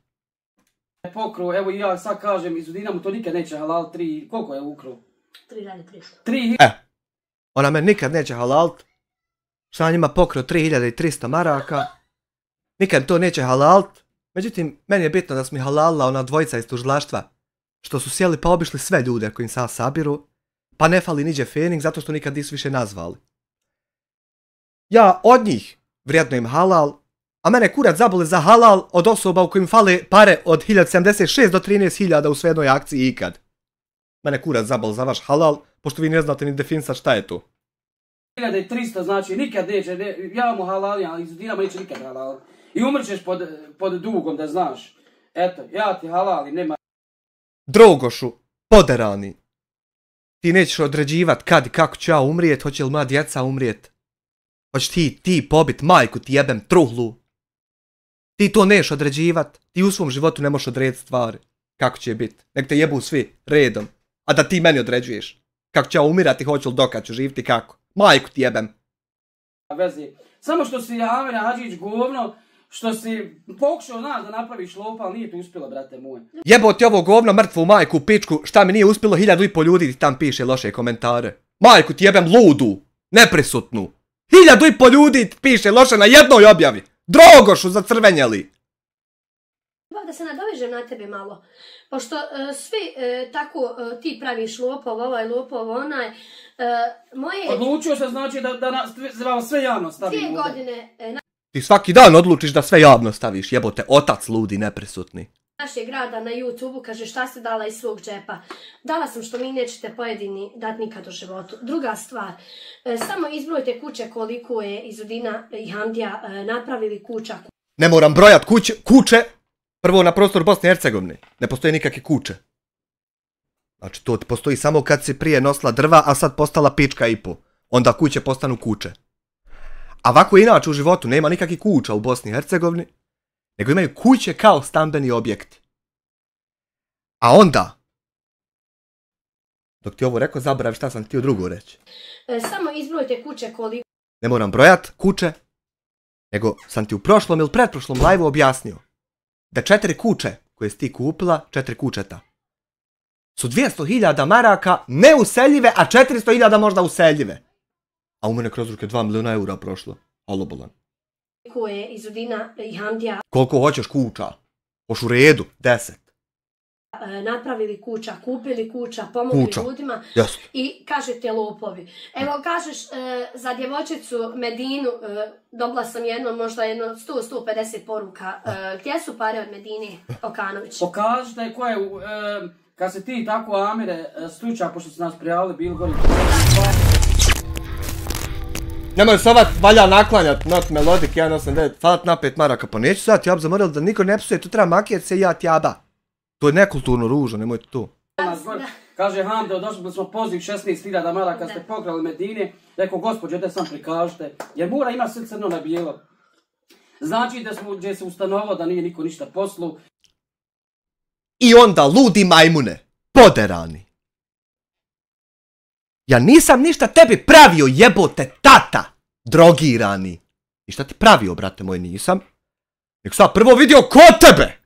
Pokruo, evo i ja sad kažem, iz Udina mu to nikad neće halal 3, koliko je ukruo? 3.300. 3.000. Ona me nikad neće halalt, što njima pokrio 3.300 maraka, nikad to neće halalt. Međutim, meni je bitno da smo mi halalila ona dvojica iz tužilaštva, što su sjeli pa obišli sve ljude koji im sad sabiru, pa ne fali niđe fening zato što nikad nisu više nazvali. Ja od njih vrijedno im halal, a mene kurac zabole za halal od osoba u kojim fale pare od 1076 do 13.000 u svejednoj akciji ikad. Mene kurac zabole za vaš halal, pošto vi ne znate ni definisati šta je to. 1.300 znači nikad neće, ja mu halalim, ali iz Udina neće nikad halal. I umrćeš pod dugom, da znaš. Eto, ja ti halalim, nema... Drogošu, poderani. Ti nećeš određivat kad i kako ću ja umrijet, hoće li moja djeca umrijet. Hoćeš ti pobit majku, ti jebem truhlu. Ti to neš određivat, ti u svom životu ne možeš odrediti stvari. Kako će bit, nek te jebu svi, redom. A da ti meni određuješ. Kako ću ja umirati, hoću li dokad ću živiti, kako. Majku ti jebem. Vezi. Samo što si Amir Hadžić govno, što si pokušao nas da napraviš lopa, ali nije ti uspjelo, brate moj. Jebo ti ovo govno mrtvu majku u pičku, šta mi nije uspjelo 1.500 ljudi ti tam piše loše komentare. Majku ti jebem ludu, neprisutnu. 1.500 ljudi ti piše loše na jednoj objavi. Drogošu zacrvenjeli. Da se nadovežem na tebe malo. Pošto svi tako ti praviš lopov, ovaj lopov, onaj, moje... Odlučio se znači da vam sve javno stavim. 2 godine... Ti svaki dan odlučiš da sve javno staviš, jebote, otac ludi, neprisutni. Našeg rada na YouTube-u kaže šta se dala iz svog džepa. Dala sam što mi nećete pojedini dat nikad u životu. Druga stvar, samo izbrojite kuće koliko je iz Udina i Hamdija napravili kuća. Ne moram brojat kuće, prvo na prostoru Bosne i Hercegovine, ne postoje nikakve kuće. Znači to postoji samo kad si prije nosila drva, a sad postala pička i po. Onda kuće postanu kuće. A ovako inače u životu nema nikakvih kuća u Bosni i Hercegovini, nego imaju kuće kao stambeni objekti. A onda, dok ti ovo rekao, zaboravi šta sam htio drugo reći. Samo izbrojite kuće koliko... Ne moram brojat kuće, nego sam ti u prošlom ili pretprošlom live-u objasnio da 4 kuće koje si ti kupila, 4 kućeta, su 200.000 maraka neuseljive, a 400.000 možda useljive. A u mene kroz ruke 2 milijuna eura prošlo. Alo bolan. Koliko je iz Udina i Hamdija... Koliko hoćeš kuća? Hoš u redu, 10. napravili kuća, kupili kuća, pomogli ljudima i kažete lopovi. Evo kažeš za djevojčicu Medinu, dobila sam možda 100-150 poruka. Gdje su pare od Medine Okanović? Pokažite ko je, kad se ti tako Amire slučaj, pošto su nas prijavili, bili gori. Nemoj se ovat valja naklanjat not melodik 1.89, falat na 5 maraka, pa neću sad jab zamorili da niko ne psuje, tu treba makijet se ja tjaba. To je nekulturno ružno, nemojte to. Kaže Hamdo, došli smo poziv 16.000 maraka, ste pokrali Medine, rekao gospođo, da sam prikažite, jer mora ima sve crno na bijelo. Znači da smo, gdje se ustanovilo da nije niko ništa poslu. I onda ludi majmune, poderani. Ja nisam ništa tebi pravio, jebote tata, drogirani. I šta ti pravio, brate moj, nisam? Nek sam prvo vidio kod tebe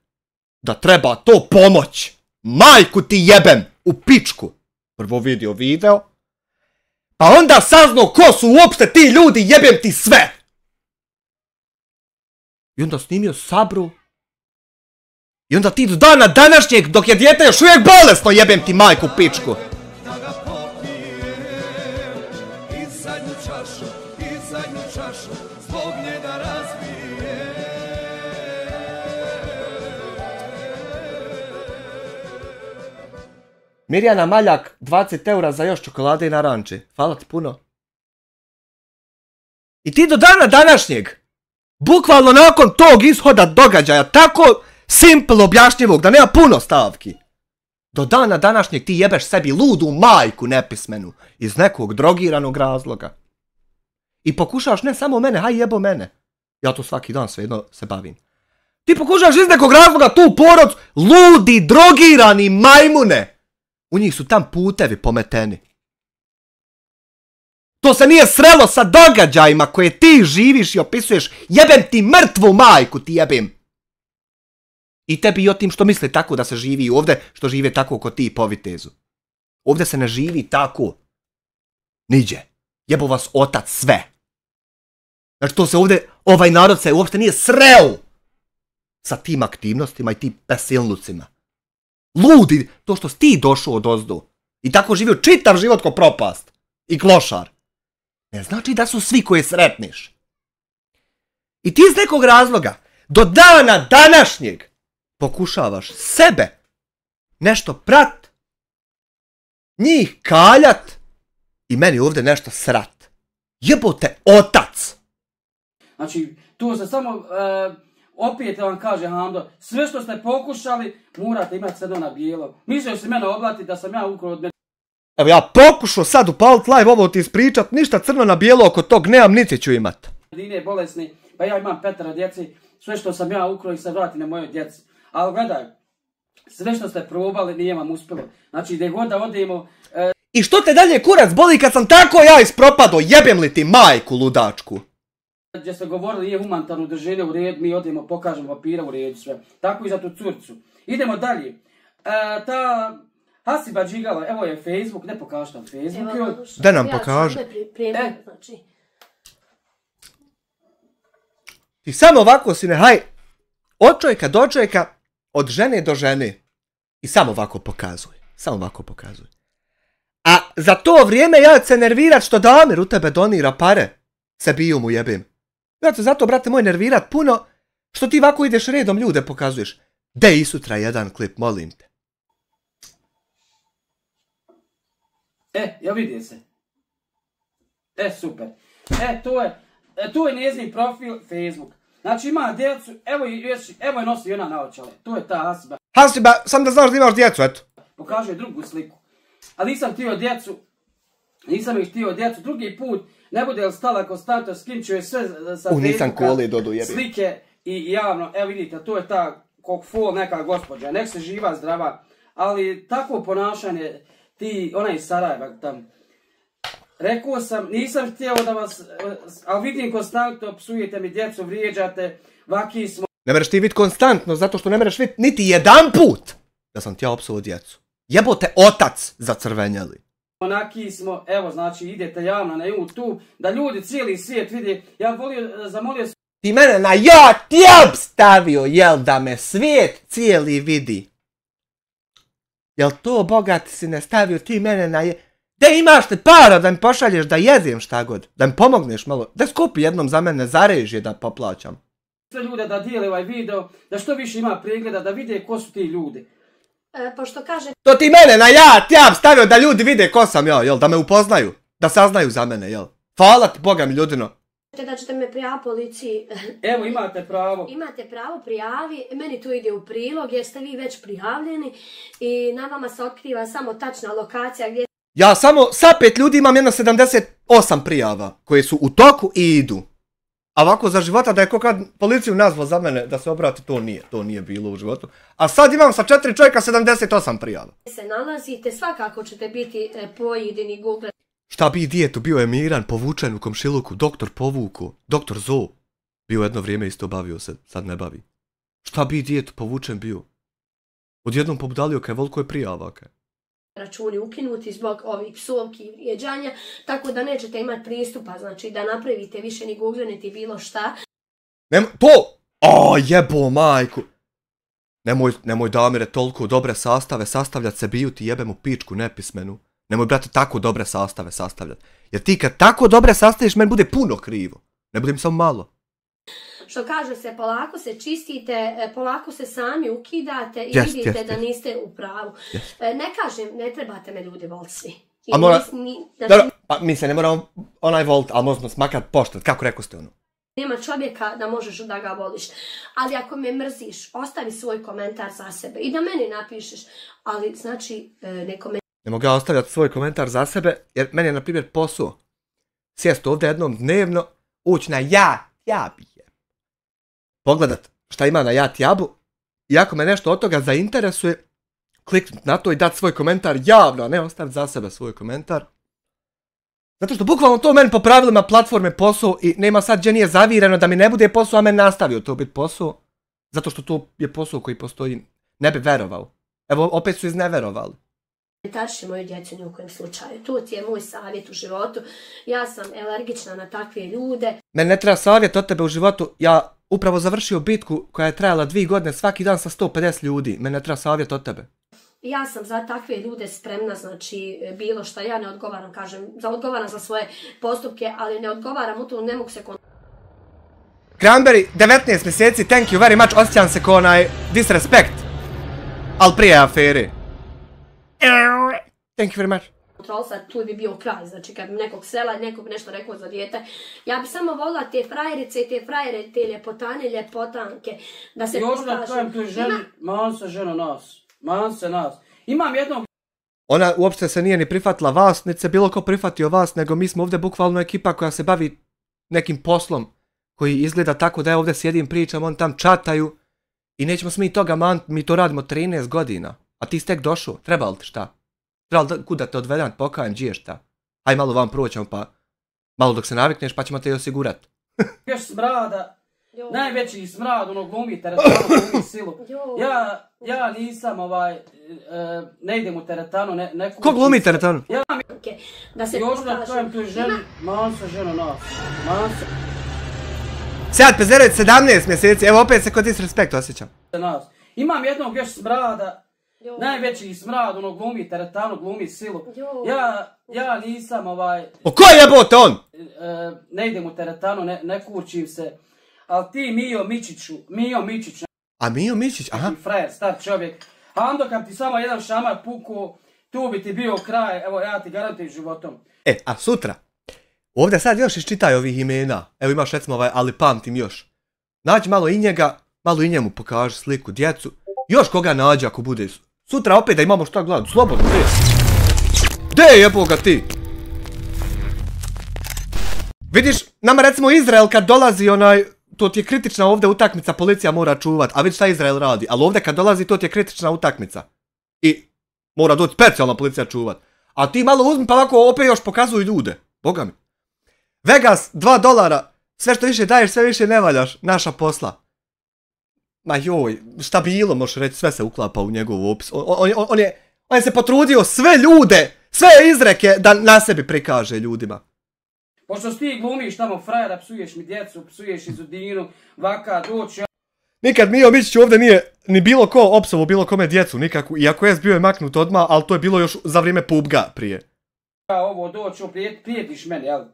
da treba to pomoć. Majku ti jebem u pičku. Prvo video. Pa onda saznao ko su uopšte ti ljudi, jebem ti sve. I onda snimio sabru. I onda ti do dana današnjeg, dok je dijete još uvijek bolesno, jebem ti majku u pičku. Mirjana Maljak, 20 eura za još čokolade i naranče. Hvala ti puno. I ti do dana današnjeg, bukvalno nakon tog ishoda događaja, tako simple objašnjivog, da nema puno stavki. Do dana današnjeg ti jebeš sebi ludu majku nepismenu, iz nekog drogiranog razloga. I pokušavaš ne samo mene, haj jebo mene. Ja to svaki dan svejedno se bavim. Ti pokušavaš iz nekog razloga tu porodcu, ludi, drogirani majmune. U njih su tam putevi pometeni. To se nije srelo sa događajima koje ti živiš i opisuješ. Jebem ti mrtvu majku, ti jebem. I tebi i o tim što misle tako da se živi ovdje, što žive tako ko ti po vitezu. Ovdje se ne živi tako. Niđe. Jebo vas otac sve. Znači to se ovdje, ovaj narod se uopšte nije sreo sa tim aktivnostima i tim besilnucima. Ludi, to što si ti došao od ozdu i tako živio čitav život ko propast i klošar, ne znači da su svi koje sretniš. I ti iz nekog razloga do dana današnjeg pokušavaš sebe nešto prat, njih kaljat i meni ovdje nešto srat. Jebote otac! Znači, tu se samo... opet vam kaže Hamdo, sve što ste pokušali, morate imati crno na bijelo. Mislio si mene oblati da sam ja ukrao od Medine. Evo ja pokušao sad upalit live ovo ti ispričat, ništa crno na bijelo oko tog nemam, niti ću imat. Medine bolesni, pa ja imam 5 djeci, sve što sam ja ukrao i se vrati na mojoj djeci. Ali gledaj, sve što ste probali nije vam uspjelo. Znači, gdje god da odemo... I što te dalje kurac boli kad sam tako ja ispropado, jebem li ti majku ludačku? Gdje ste govorili nije humanitarno udruženje u redu, mi odemo, pokažemo papira u redu sve. Tako i za tu curcu. Idemo dalje. Ta Hasiba Džigala, evo je Facebook, ne pokaži tam Facebook. Da nam pokaže. Ti samo ovako si nehaj, od čovjeka do čovjeka, od žene do žene. I samo ovako pokazuj. Samo ovako pokazuj. A za to vrijeme ja ću se nervirat što Damir u tebe donira pare. Se biju mu jebim. Ja ću zato, brate moj, nervirat puno što ti ovako ideš redom ljude pokazuješ. Dej i sutra jedan klip, molim te. Ja vidim se. Super. Tu je njezin profil Facebook. Znači ima djecu, evo je nosi ona naočale. Tu je ta Hasiba. Hasiba, sam da znaš da imaš djecu, eto. Pokaže drugu sliku. Ali nisam ih htio djecu, drugi put ne bude li stala konstantno, skinčuje sve sa Facebooka, slike i javno, evo vidite, to je ta kokfol neka gospođa, nek se živa, zdrava, ali takvo ponašanje, ti, ona iz Sarajeva tam, rekao sam, nisam htio da vas, ali vidim konstantno, psujete mi djecu, vrijeđate, vaki smo. Ne mereš ti vid konstantno, zato što ne mereš vid niti jedan put da sam ti ja opsuo djecu. Jebote otac zacrvenjali. Onaki smo, evo znači idete javno na YouTube, da ljudi cijeli svijet vidi, ja zamolio sam... Ti mene na YouTube stavio, jel da me svijet cijeli vidi. Jel to bogati si ne stavio ti mene na De imaš li para da mi pošalješ da jedem šta god? Da mi pomogneš malo? Da skupi jednom za mene za režije da poplaćam. Sve ljude da dijele ovaj video, da što više ima pregleda, da vide ko su ti ljudi. Pošto kaže... To ti mene na ja stavio da ljudi vide ko sam ja, jel? Da me upoznaju. Da saznaju za mene, jel? Hvala ti Boga mi ljudino. Da ćete me prijaviti policiji. Evo, imate pravo. Imate pravo, prijavi. Meni to ide u prilog jer ste vi već prijavljeni i na vama se otkriva samo tačna lokacija gdje... Ja samo sa 5 ljudi imam jedno 78 prijava koje su u toku i idu. A ovako za života da je ko kad policiju nazvao za mene da se obrati, to nije bilo u životu. A sad imam sa 4 čovjeka 78 prijava. Se nalazite, svakako ćete biti pojedini Google. Šta bi dijetu, bio je miran, povučen u komšiluku, doktor povuku, doktor Zo. Bio jedno vrijeme isto bavio se, sad ne bavi. Šta bi dijetu, povučen bio. Odjednom pobudalio kaj voliko je prijava kaj. Računi ukinuti zbog ovih psovki i vrijeđanja, tako da nećete imati pristupa, znači da napravite više ni Google niti bilo šta. To! O, jebo majku! Nemoj Damire toliko dobre sastave sastavljat se biju ti jebem u pičku nepismenu. Nemoj brate tako dobre sastave sastavljat. Jer ti kad tako dobre sastaviš meni bude puno krivo. Ne bude mi samo malo. Što kaže se, polako se čistite, polako se sami ukidate i vidite da niste u pravu. Ne kažem, ne trebate me ljudi voliti svi. Pa mi se ne moramo onaj voliti, ali možemo smakat poštat, kako rekao ste ono. Nema čovjeka da možeš da ga voliš. Ali ako me mrziš, ostavi svoj komentar za sebe i da meni napišeš. Ali znači, ne mogu ja ostavljati svoj komentar za sebe, jer meni je na primjer posao sjest ovdje jednom dnevno, ući na jabi. Pogledat šta ima na Jatjabu i ako me nešto od toga zainteresuje, kliknut na to i dati svoj komentar javno, a ne ostaviti za sebe svoj komentar. Zato što bukvalno to meni po pravilima platforme posao i nema sad gdje nije zavireno da mi ne bude posao, a meni nastavio to biti posao. Zato što to je posao koji postoji, ne bi verovao. Evo, opet su izneverovali. Komentarši moju djecu ni u kojem slučaju. To ti je moj savjet u životu. Ja sam alergična na takve ljude. Meni ne treba savjet od tebe u životu. Ja upravo završio bitku koja je trajala 2 godine svaki dan sa 150 ljudi. Meni ne treba savjet od tebe. Ja sam za takve ljude spremna, znači bilo šta. Ja ne odgovaram, kažem, odgovaram za svoje postupke, ali ne odgovaram u to, ne mogu se Cranberry, 19 mjeseci, thank you very much, osjećam se ko onaj disrespect. Al prije afere. Thank you very much. Sad tu bi bio kraj, znači kad bi nekog sela, nekog nešto rekao za dijete. Ja bi samo volila te frajerice i te frajere, te ljepotane, ljepotanke, da se pokažu. Još da kojem tu ženi, man se žena nas, man se nas. Imam jednog... Ona uopšte se nije ni prihvatila vas, niti se bilo ko prihvatio vas, nego mi smo ovdje bukvalno ekipa koja se bavi nekim poslom koji izgleda tako da ja ovdje sjedim, pričam, oni tam čataju i nećemo se mi toga maniti, mi to radimo 13 godina, a ti si tek došao, treba li ti šta? Treba li kuda te odvedem, pokajem, gdje šta? Aj malo vam proćemo pa malo dok se navikneš pa ćemo te i osigurat. Još smrada, najveći smrad, ono glumi teretanu, glumi silu. Ja nisam ne idem u teretanu, ne kućim. Ko glumi teretanu? Da se još da kojem tu ženi, man se žena nas, man se... Sjad Pezerović, 17 mjeseci, evo opet se kod disrespekt osjećam. Imam jednog još smrada, najveći smrad, ono glumi teretanu, glumi silu. Ja nisam O ko je jebote on? Ne idem u teretanu, ne kućim se. Ali ti Mijo Mičić. A Mijo Mičić, aha. Frajer, star čovjek. A onda kad ti samo jedan šamar puku, tu bi ti bio kraj, evo ja ti garantujem životom. A sutra, ovdje sad još iščitaj ovih imena. Evo imaš recimo ali pamtim još. Nađi malo i njega, malo i njemu pokaži sliku, djecu. Još koga nađi ako bude. Sutra opet da imamo šta gledati, slobodno, gdje je jeboga ti? Vidiš, nama recimo Izrael kad dolazi to ti je kritična ovdje utakmica, policija mora čuvat, a vidi šta Izrael radi, ali ovdje kad dolazi to ti je kritična utakmica. I mora doći specijalna policija čuvat. A ti malo uzmi pa ovako opet još pokazuju ljude, boga mi. Vegas, $2, sve što više daješ, sve više ne valjaš, naša posla. Ma joj, šta bilo, možeš reći, sve se uklapa u njegov opis. On je se potrudio sve ljude, sve izreke da na sebi prikaže ljudima. Pošto ti glumiš tamo frajera, psuješ mi djecu, psuješ Izudinu, vaka, doći... Nikad Mijo Mičić ovdje nije ni bilo ko opsovo bilo kome djecu nikakvu, iako je bio je maknut odmah, ali to je bilo još za vrijeme PUBG-a prije. Ovo doći, prijetiš meni, jel?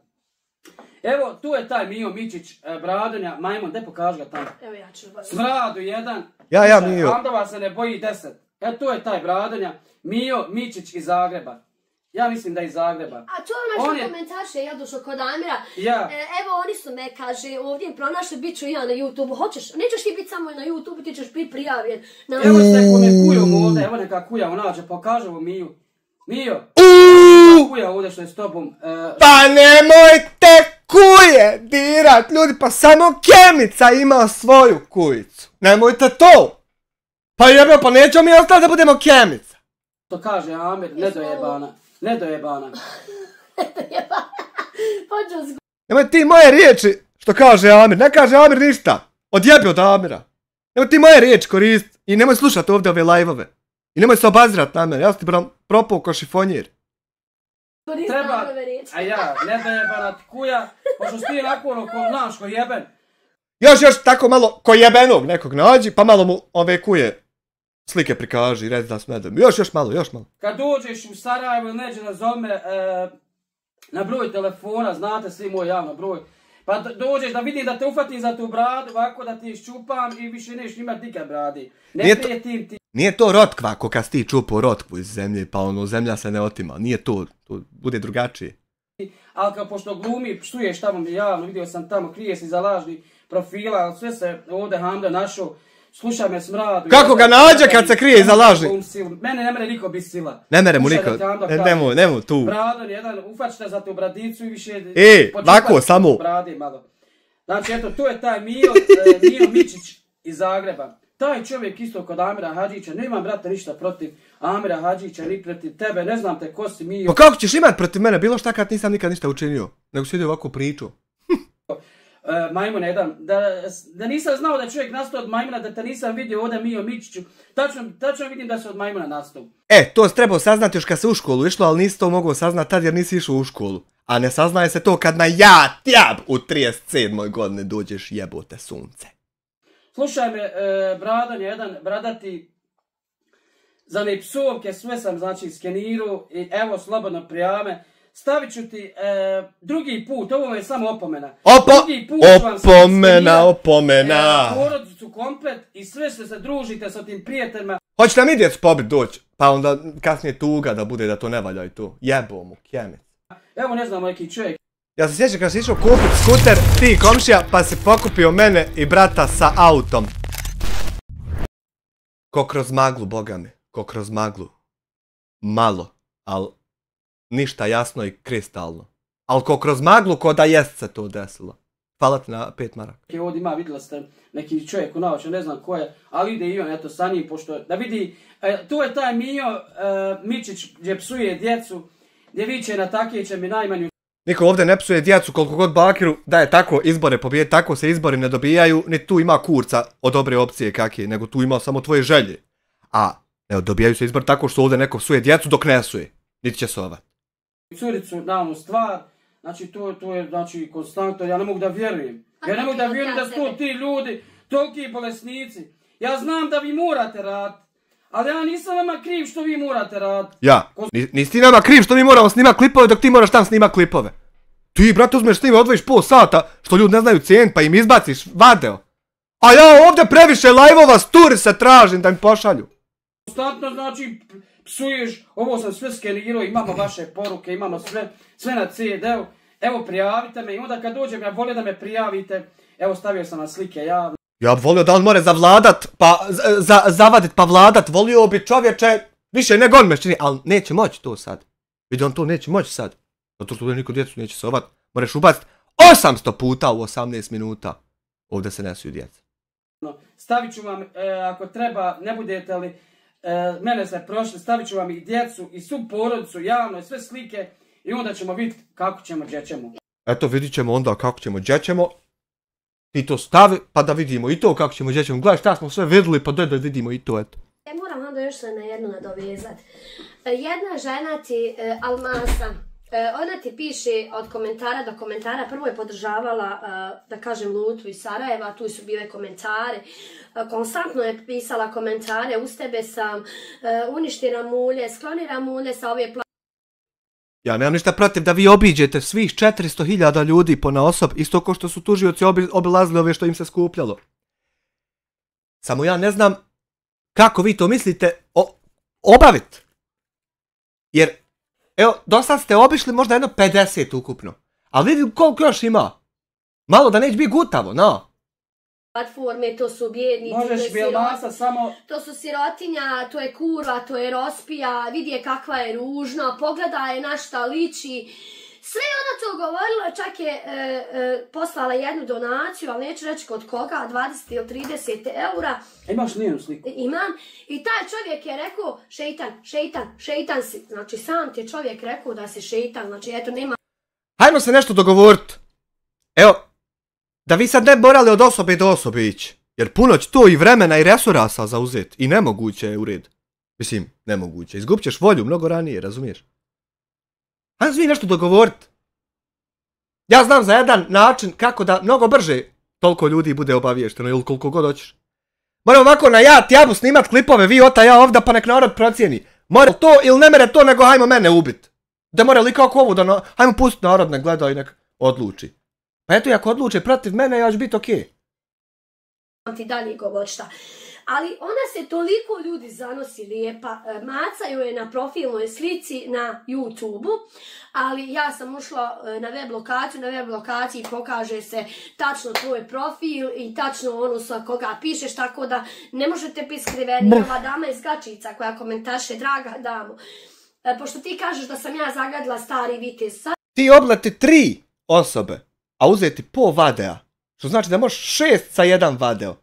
Evo, tu je taj Mijo Mičić, Bradonja, Majmun, gdje pokaži ga tamo? Evo ja ću. Smradu jedan. Ja, Mijo. Andova se ne boji 10. Evo, tu je taj Bradonja, Mijo Mičić iz Zagreba. Ja mislim da je iz Zagreba. A to je ono što komentarše, ja došao kod Amira. Ja. Evo, oni su me, kaže, ovdje pronašli, bit ću ja na YouTube-u. Hoćeš, nećeš ti biti samo na YouTube-u, ti ćeš biti prijavljen. Evo se kome kujom ovdje, evo neka kuja unađe, pokažemo Miju. Mijo, kuja ovdje što je s tobom. Pa nemojte kuje dirat, ljudi, pa samo Kemica ima svoju kujicu. Nemojte to. Pa jebio, pa nećemo mi ostati da budemo Kemica. To kaže Amir, nedojebana. Nedojebana. Nemoj ti moje riječi, što kaže Amir, ne kaže Amir ništa. Odjebi od Amira. Nemoj ti moje riječi koristiti i nemoj slušati ovdje ove live-ove. I nemoj se obazirat na mene, ja sam ti propao ko šifonjer. Treba, a ja, nedojebana kuja, pošto si ti onako ono ko znaš ko jeben. Još tako malo ko jebenog nekog nađi, pa malo mu ove kuje slike prikaži i reci da smedem. Još malo. Kad dođeš u Sarajevo ili neđe da zove na broj telefona, znate svi moj javno broj, pa dođeš da vidim da te ufatim za tu bradu, ovako da ti iščupam i više neš imat nikad bradi. Ne prijetim ti. Nije to rotkva ko kad ti čupao rotkvu iz zemlje, pa ono zemlja se ne otima. Nije to bude drugačije. Ali kao pošto glumi, psuješ tamo javno, vidio sam tamo, krije se iza lažnih profila, ali sve se ovdje Hamda našao. Slušaj me smradu. Kako ga nađe kad se krije iza lažnih? Mene ne mere niko biti sila. Ne mere mu niko. Nemoj tu. Bradon jedan, ufačite za tu bradicu i više... lako, samo. Brade malo. Znači, eto, tu je taj Mijo Mičić iz Zagreba. Taj čovjek isto kod Amira Hadžića, nemam brate ništa protiv Amira Hadžića, ni protiv tebe, ne znam te ko si Mijo. Pa kako ćeš imat protiv mene bilo šta kad nisam nikad ništa učinio? Nego si ovako priču. Majmun jedan, da nisam znao da čovjek nastao od Majmuna, da te nisam vidio ovdje Mijo Mičiću, tačno vidim da se od Majmuna nastao. To si trebao saznati još kad se u školu išlo, ali nisi to mogao saznati tad jer nisi išao u školu. A ne saznaje se to kad na jatjab u 37. godine dođeš jebote sunce. Slušaj me, Bradon jedan, bradati, za ne psovke sve sam znači skenirao i evo slobodno prijave. Stavit ću ti drugi put, ovo je samo opomena. Opomena. Porodicu komplet i sve se družite sa tim prijateljima. Hoće nam i djecu pobit doći, pa onda kasnije tuga da bude da to ne valja i to. Jebo mu, Kemic. Evo ne znam neki čovjek. Ja se sjećam kad si išao kupit skuter, ti komšija, pa si pokupio mene i brata sa autom. Ko kroz maglu, boga mi, ko kroz maglu. Malo, ali ništa jasno i kristalno. Ali ko kroz maglu, ko da jest se to desilo. Hvala ti na 5 maraka. Ovdje ima, vidjela ste neki čovjek u naoču, ne znam ko je, ali ide i on, eto, sa njim, pošto, da vidi, tu je taj Mijo Mičić gdje psuje djecu, gdje viče na takiće mi najmanju. Niko ovdje ne psuje djecu koliko god Bakiru da je tako izbore pobijeti, tako se izbori ne dobijaju, ni tu ima kurca od dobre opcije kakije, nego tu ima samo tvoje želje. A, ne dobijaju se izbori tako što ovdje neko psuje djecu dok ne suje, niti će sovat. Curicu na onu stvar, znači to je znači konstantno, ja ne mogu da vjerujem. Ja ne mogu da vjerujem da su to ti ljudi, toliki bolesnici. Ja znam da vi morate raditi, ali ja nisam vama kriv što vi morate raditi. Ja, nisi ti nama kriv što mi moramo snimati klipove dok ti moraš tam snimati klipove. Ti, brate, uzmeš snima, odvojiš pol sata, što ljudi ne znaju cijeniti, pa im izbaciš vadeo. A ja ovdje previše live-ova sturi se tražim da mi pošalju. Konstantno, znači, psuješ, ovo sam sve skenirao, imamo vaše poruke, imamo sve na CD-u. Evo, prijavite me i onda kad dođem, ja volim da me prijavite. Evo, stavio sam na slike javno. Ja bi volio da on more zavladat, pa zavadit pa vladat, volio bi čovječe više nego on me čini, ali neće moći to sad. Vidi, on to neće moći sad. Zato što ovdje niko djecu neće se ovat, moraš ubaciti 800 puta u 18 minuta. Ovdje se nesuju djeca. Stavit ću vam, ako treba, ne budete li mene se prošli, stavit ću vam i djecu i svu porodicu javno i sve slike i onda ćemo vidjeti kako ćemo, gdje ćemo. Eto, vidit ćemo onda kako ćemo, gdje ćemo. Ti to stavi, pa da vidimo i to kako ćemo, gdje ćemo. Gledaj šta smo sve vidjeli, pa da vidimo i to, eto. Moram onda još se na jednu nadovezat. Jedna žena ti, Almasa, Ona ti piše od komentara do komentara, prvo je podržavala, da kažem, Lutvu iz Sarajeva, tu su bile komentare, konstantno je pisala komentare, uz tebe sam, uništi ramulje, skloni ramulje sa ove Ja nemam ništa protiv da vi obiđete svih 400.000 ljudi ponaosob, isto kao što su tužioci obilazili ove što im se skupljalo. Samo ja ne znam kako vi to mislite obaviti. Jer, evo, do sad ste obišli možda jedno 50 ukupno. Ali vidim koliko još ima. Malo da neće biti gutavo, no. Platforme, to su bjednici, to su sirotinja, to je kurva, to je rospija, vidi je kakva je ružna, pogledaj na šta liči. Sve je ona to govorila, čak je poslala jednu donaciju, ali neću reći kod koga, 20 ili 30 eura. Imaš njenu sliku? Imam. I taj čovjek je rekao, šeitan si. Znači, sam ti je čovjek rekao da si šeitan, znači, eto, nema... Hajmo se nešto dogovoriti. Evo, da vi sad ne morali od osobe do osobe ići. Jer puno će to i vremena i resursa zauzeti. I nemoguće je u red. Mislim, nemoguće. Izgubit ćeš volju mnogo ranije, razumiješ? Hajmo svi nešto dogovoriti. Ja znam za jedan način kako da mnogo brže toliko ljudi bude obaviješteno ili koliko god hoćeš. Moram ovako na jabu snimat klipove, vi ota ja ovdje pa nek narod procijeni. Mora to ili ne mere to, nego hajmo mene ubit. Da mora li kako ovo da hajmo pustiti narod nek gleda i nek odluči. Pa eto, ako odluče protiv mene, ja ću biti okej. Ti dalje govor šta. Ali ona se toliko ljudi zanosi lijepa, macaju je na profilnoj slici na YouTube-u, ali ja sam ušla na web lokaciji pokaže se tačno tvoj profil i tačno ono sa koga pišeš, tako da ne možete biti skriveni. Ova dama iz Gačica koja komentarše, draga damo, pošto ti kažeš da sam ja zagadila stari vitez. Ti oblati 3 osobe, a uzeti po vadea, što znači da možeš 6 sa 1 vadeo.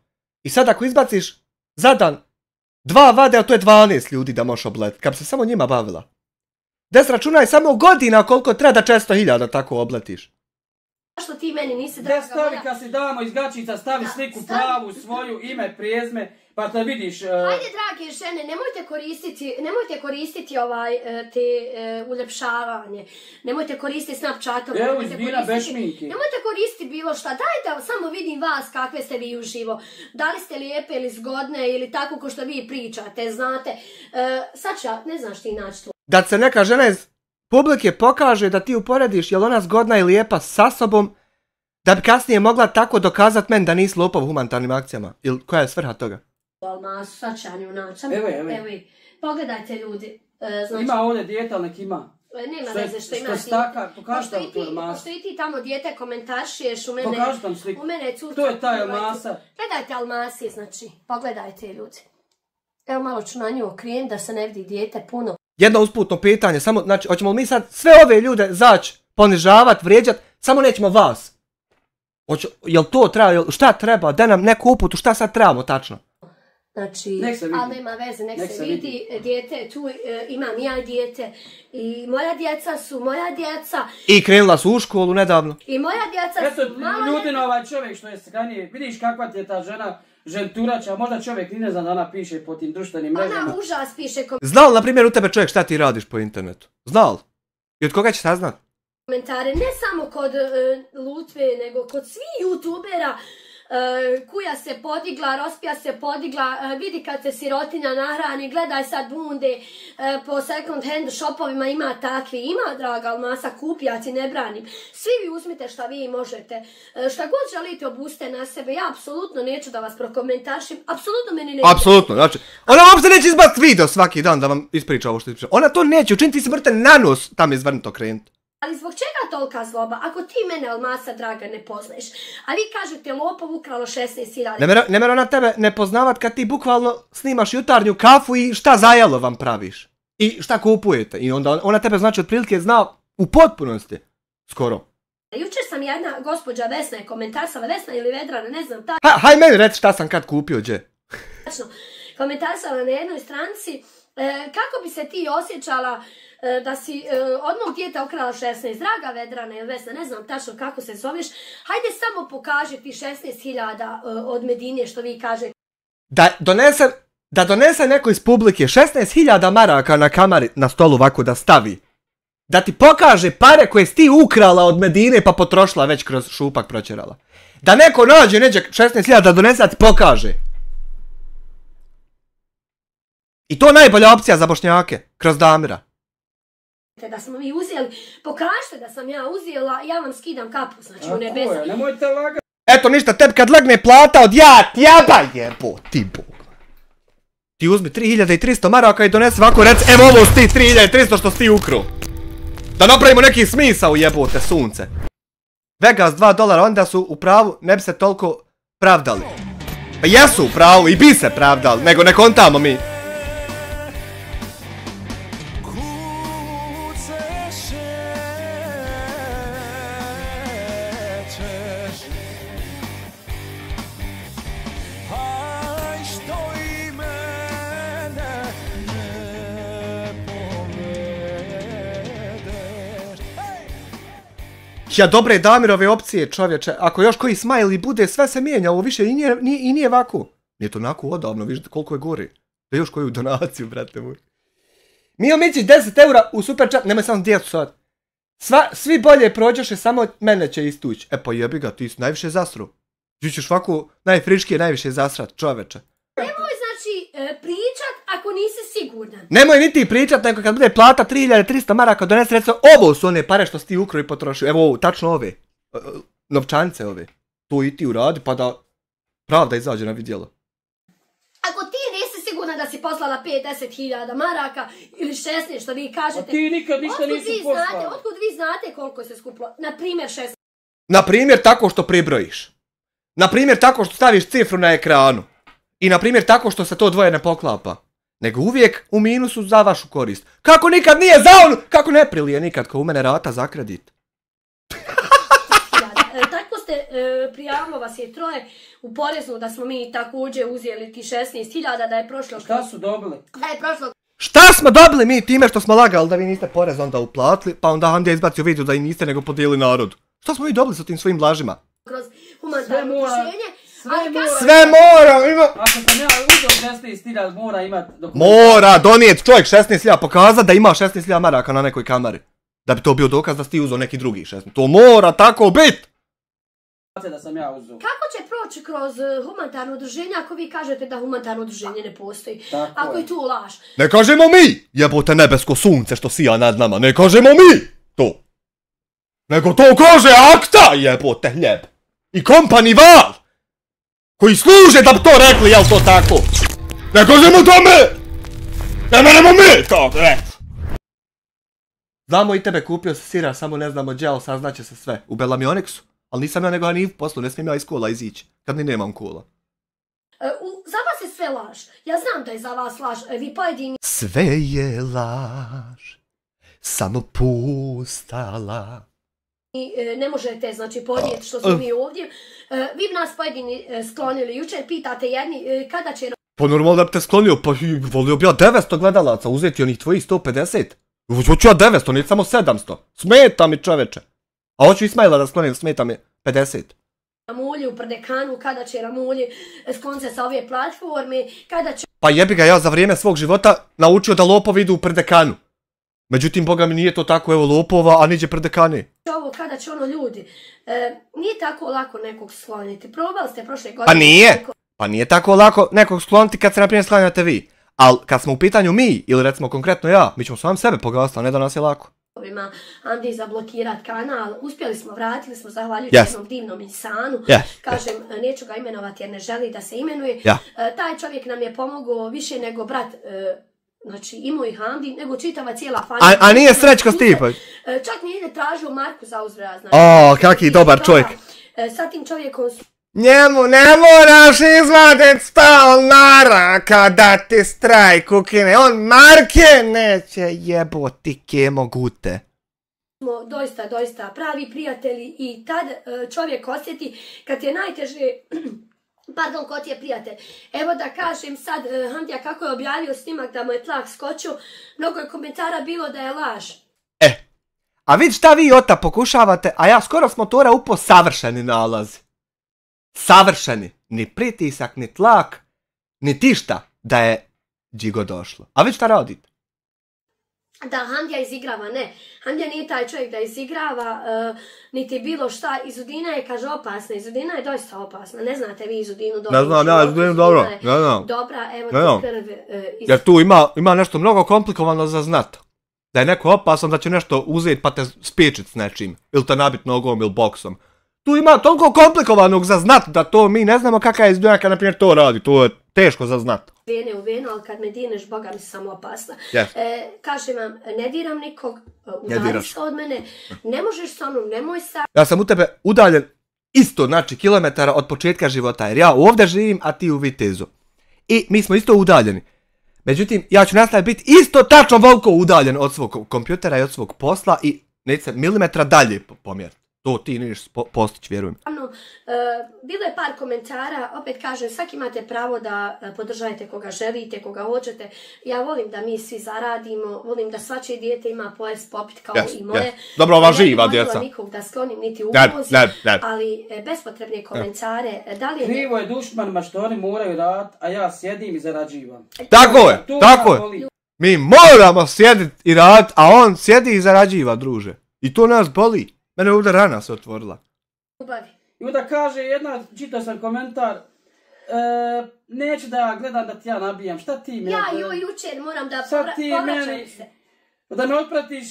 I sad ako izbaciš za dan 2 vadea, to je 12 ljudi da možeš obletiti, kad bi se samo njima bavila. Des računaj samo godina koliko treba da 400.000 tako obletiš. Zašto ti meni nisi draga? Stavi kad si damo iz Gačica, stavi sliku pravu, svoju, ime, prijezme, pa da vidiš... Ajde, drage žene, nemojte koristiti te uljepšavanje, nemojte koristiti Snapchatom, nemojte koristiti bilo šta, daj da samo vidim vas kakve ste vi uživo, da li ste lijepe ili zgodne ili tako ko što vi pričate, znate, sad ću ja, ne znaš ti naći to. Da se neka žena iz publike pokaže da ti uporediš jel ona zgodna i lijepa sa sobom, da bi kasnije mogla tako dokazat meni da nisi lopov u humanitarnim akcijama, ili koja je svrha toga? Almasu, sad ću ja nju naći. Evo. Pogledajte ljudi. Znači, ima ovdje dijete, ali nek ima. Nema veze što ima pošto i ti tamo dijete komentaršiješ u mene. Pokaži tam sliku. U mene je curca. To je taj Almasa. Gledajte Almasije, znači. Pogledajte ljudi. Evo malo ću na nju okrijem da se ne vidi dijete puno. Jedno usputno pitanje, samo, znači, hoćemo mi sad sve ove ljude zaći, ponižavat, vrijeđat, samo nećemo vas. Jel to treba, šta treba, da nam neku uputu, šta sad trebamo tačno? Znači, ali nema veze, nek se vidi dijete, tu imam ja dijete i moja djeca su moja djeca. I krenula su u školu nedavno. I moja djeca su malo... Ljudino ovaj čovjek što je skanije, vidiš kakva ti je ta žena, ženturača, možda čovjek ni ne zna da ona piše po tim društvenim mrežama. Ona užas piše. Znal, na primjer, u tebe čovjek šta ti radiš po internetu? Znal? I od koga će saznat? Komentare, ne samo kod Lutve, nego kod svih youtubera. Kuja se podigla, Rospija se podigla, vidi kad se sirotinja nahrani, gledaj sad bunde, po second hand shopovima ima takvi, ima draga Almasa, kupljaci, ne branim. Svi vi uzmite šta vi možete, šta god želite obuste na sebe, ja apsolutno neću da vas prokomentaršim, apsolutno meni neće. Apsolutno, znači, ona uopšte neće izbaciti video svaki dan da vam ispriča ovo što ispriča. Ona to neće, učiniti se vrte na nos tam izvrnuto krenuti. Ali zbog čega tolika zloba? Ako ti mene, Almasa draga, ne poznaješ, a vi kažete lopov ukralo 16.000. Ne mora ona tebe ne poznavat kad ti bukvalno snimaš jutarnju kafu i šta zajelo vam praviš. I šta kupujete. I onda ona tebe znači otprilike zna u potpunosti. Skoro. Jučer sam jedna gospođa Vesna je komentarsala, Vesna ili Vedrana, ne znam. Haj meni reci šta sam kad kupio, gdje. Komentarsala na jednoj stranci kako bi se ti osjećala da si od mog djeta ukrala 16, draga Vedrana ili Vesna, ne znam tačno kako se zoveš, hajde samo pokaži ti 16.000 od Medine što vi kaže. Da donese neko iz publike 16.000 maraka na kamari na stolu ovako da stavi. Da ti pokaže pare koje si ti ukrala od Medine pa potrošila već kroz šupak proćerala. Da neko nađe neđe 16.000 da donese da ti pokaže. I to je najbolja opcija za Bošnjake, kroz Damira. Da smo mi uzeli, pokažite da sam ja uzela, ja vam skidam kapu, znači u nebesa. Tako je, nemojte lagati. Eto ništa, tebi kad legne plata od jaba jebo ti bog. Ti uzmi 3300 maraka i donesi ovako reci, evo ovo su ti 3300 što si ti ukro. Da napravimo neki smisao jebote sunce. Vegas $2, onda su u pravu, ne bi se toliko pravdali. Pa jesu u pravu i bi se pravdali, nego ne kontamo mi. Ja dobre Damirove opcije čovječe, ako još koji smajli bude, sve se mijenja, ovo više i nije ovako. Nije to onako odavno, viš koliko je gori. Da još koju donaciju, brate moj. Mio Mićić 10 eura u super chat, nemoj samo djecu sad. Svi bolje prođeše, samo mene će istući. E pa jebi ga, ti si najviše zasru. Ti ćeš ovako najfriškije najviše zasrat, čoveče. Nemoj znači pričat ako nisi siguran. Nemoj niti pričat, nego kad bude plata 3300 maraka donesi recimo, ovo su one pare što si ti ukro i potrošio. Evo ovo, tačno ove. Novčanice ove. To i ti uradi pa da pravda izađe na vidjelo. Ako ti nisi sigurna da si poslala 50.000 maraka ili 16 što vi kažete. A ti nikad ništa nisi poslala. Otkud vi znate koliko se skupilo? Naprimjer 16. Naprimjer tako što pribrojiš. Naprimjer tako što staviš cifru na ekranu. I naprimjer tako što se to dvoje ne poklapa. Nego uvijek u minusu za vašu korist. Kako nikad nije za onu, kako ne prilije nikad ko u mene rata za kredit. Tako ste, prijavilo vas je troje u poreznu da smo mi također uzeli ti 16.000 da je prošlo. Šta su dobili? Da je prošlo. Šta smo dobili mi time što smo lagali da vi niste porez onda uplatili, pa onda Hamdija izbacio video da i niste nego podijeli narod. Šta smo mi dobili sa tim svojim lažima? Kroz humanitarno udruženje. Sve mora ima. Ako sam ja uzeo 16.000 mora imat Mora donijet čovjek 16.000 pokazat da ima 16.000 maraka na nekoj kamari. Da bi to bio dokaz da si ti uzeo neki drugi 16. To mora tako bit. Da sam ja uzeo. Kako će proći kroz humanitarno udruženje ako vi kažete da humanitarno udruženje ne postoji? Tako ako je. je tu laž. Ne kažemo mi, jebote nebesko sunce što sija nad nama, ne kažemo mi to. Nego to kaže akta, jebote hljeb. I kompani val. Koji služe da bi to rekli, jel to tako? Ne kažemo to mi! Ne menemo mi to, reći. Znamo i tebe, kupio se sira, samo ne znamo gdje, ali saznaće se sve. U Belamioneksu. Ali nisam ja nego Hanif poslu, ne smijem ja iz kola izići. Kad ni nemam kola. Za vas je sve laž. Ja znam da je za vas laž. Vi pojedini... Sve je laž. Samo pusta laž. I ne možete, znači, podnijeti što smo mi ovdje. Vi bi nas pojedini sklonili jučer, pitate jedni kada će... Pa normalno da bi te sklonio, pa volio bi ja 900 gledalaca, uzeti onih tvojih 150. Hoću ja 900, nije samo 700. Smeta mi čoveče. A hoću Ismaila da sklonim, smeta mi 50. Ramulji u Prdekanu, kada će Ramulji skloniti se sa ove platforme, kada će... Pa jebi ga, ja za vrijeme svog života naučio da lopovi idu u Prdekanu. Međutim, boga mi nije to tako, evo lopova, a niđe Prdekani. Ovo kada će ono ljudi, nije tako lako nekog skloniti. Probali ste prošle godine... Pa nije! Pa nije tako lako nekog skloniti kad se naprimjer sklanjate vi. Ali kad smo u pitanju mi, ili recimo konkretno ja, mi ćemo sam sebe pogasiti, a ne da nas je lako. Andi zablokirat kanal, uspjeli smo, vratili smo zahvaljujući jednom divnom insanu. Kažem, neću ga imenovati jer ne želi da se imenuje. Taj čovjek nam je pomogao više nego brat, znači i moj Hamdi, nego čitava cijela familija. A nije Srećko Stipović? Čak mi je tražio Marku za uzvrat. O, kaki dobar čovjek. Sa tim čovjekom su... Njemu ne moraš izvadit stalnara kada ti strajk ukine. On marke neće jeboti kemo gute. Smo doista pravi prijatelji i tad čovjek osjeti kad je najteže... Pardon, ko ti je prijatelj. Evo da kažem sad, Hamdija kako je objavio snimak da mu je tlak skočio, mnogo je komentara bilo da je laž. A vidi šta vi Ota pokušavate, a ja skoro s motora upo savršeni nalazi. Savršeni. Ni pritisak, ni tlak, ni tišta da je Džigo došlo. A vidi šta radite. da Hamdija izigrava, ne. Hamdija nije taj čovjek da izigrava, niti bilo šta. Izudina je, kaže, opasna. Izudina je doista opasna. Ne znate vi Izudinu dobro. Ne znam, ja Izudinu dobro. Ne znam. Dobra, evo ti krv. Jer tu ima nešto mnogo komplikovano za znat. Da je neko opasan, da će nešto uzeti pa te spriječit s nečim. Ili te nabit nogom ili boksom. Tu ima toliko komplikovanog za znat da to mi ne znamo kakva je Izudina kad, na primjer, to radi. To je teško za znat. Vene u venu, ali kad me dirneš, Boga mi si samo opasna. Yes. Kažem vam, ne diram nikog, udalji se od mene, ne možeš sa mnom, nemoj sa... Ja sam u tebe udaljen isto, znači, kilometara od početka života, jer ja ovdje živim, a ti u Vitezu. I mi smo isto udaljeni. Međutim, ja ću nastaviti biti isto tačno voliko udaljen od svog kompjutera i od svog posla i neće se milimetra dalje pomjeriti. To ti neš postići, vjerujem. Bilo je par komentara, opet kažem, svaki imate pravo da podržajete koga želite, koga hoćete. Ja volim da mi svi zaradimo, volim da svačije dijete ima pojest popit kao i moje. Dobro, ova živa djeca. Ne bih mogla nikog da sklonim, niti uvozi, ali bespotrebne komentare. Krivo je dušmanima što oni moraju raditi, a ja sjedim i zarađivam. Tako je, tako je. Mi moramo sjediti i raditi, a on sjedi i zarađiva, druže. I to nas boli. Mene ovdje rana se otvorila. I onda kaže čitao sam komentar, neću da ja gledam da ti ja nabijam, šta ti meni? Ja jučer moram da povraćam se. Da me otpratiš,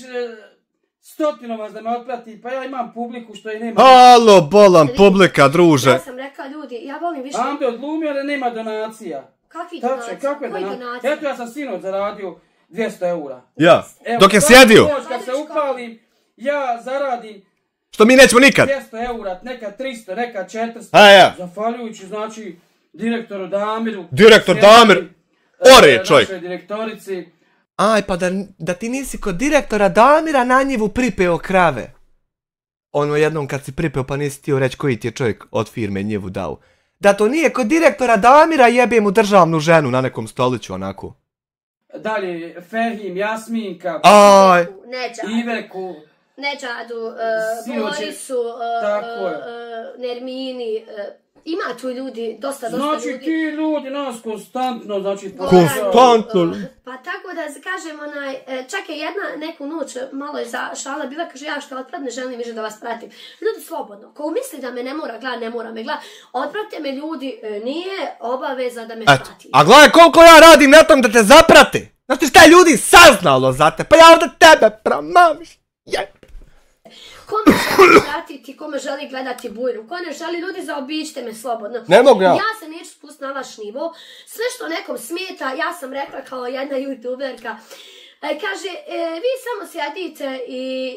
stotinu vas da me otprati, pa ja imam publiku što i nema. Halo, bolan publika, druže. Ja sam rekla ljudi, ja volim više... Ambe odglumio, ali nema donacija. Kakvi donacija? Koji donacija? Eto ja sam sinoć zaradio 200 eura. Ja, dok je sjedio. Kad se upalim, ja zaradim što mi nećemo nikad. 200 eura, neka 300, neka 400. A ja. Zahvaljujući, znači, direktoru Damiru. Direktor Damir, ore čovjek. Našoj direktorici. Aj, pa da ti nisi kod direktora Damira na njivu pripeo krave. Ono jednom kad si pripeo pa nisi htio reći koji ti je čovjek od firme njivu dao. Da to nije kod direktora Damira, jebe mu državnu ženu na nekom stoliću onako. Dalje, Fehim, Jasminka, Iveku. Neđadu, Borisu, Nermini, ima tu ljudi, dosta ljudi. Znači ti ljudi nas konstantno, znači... Konstantno! Pa tako da kažem, čak je neku noć, malo je šala bila, kaže ja što otprat ne želim više da vas pratim. Ljudi slobodno, ko misli da me ne mora gledat, ne mora me gledat, otpratite me ljudi, nije obaveza da me prati. A gledaj koliko ja radim na tom da te zaprate! Znači šta je ljudi saznalo za te, pa ja ovdje tebe pramaviš. Kome želi pratiti, kome želi gledati bujru, ko ne želi, ljudi zaobiđite me slobodno. Ne mogu ja. Ja se neću spustiti na vaš nivo. Sve što nekom smeta, ja sam rekla kao jedna youtuberka, kaže, vi samo sjedite i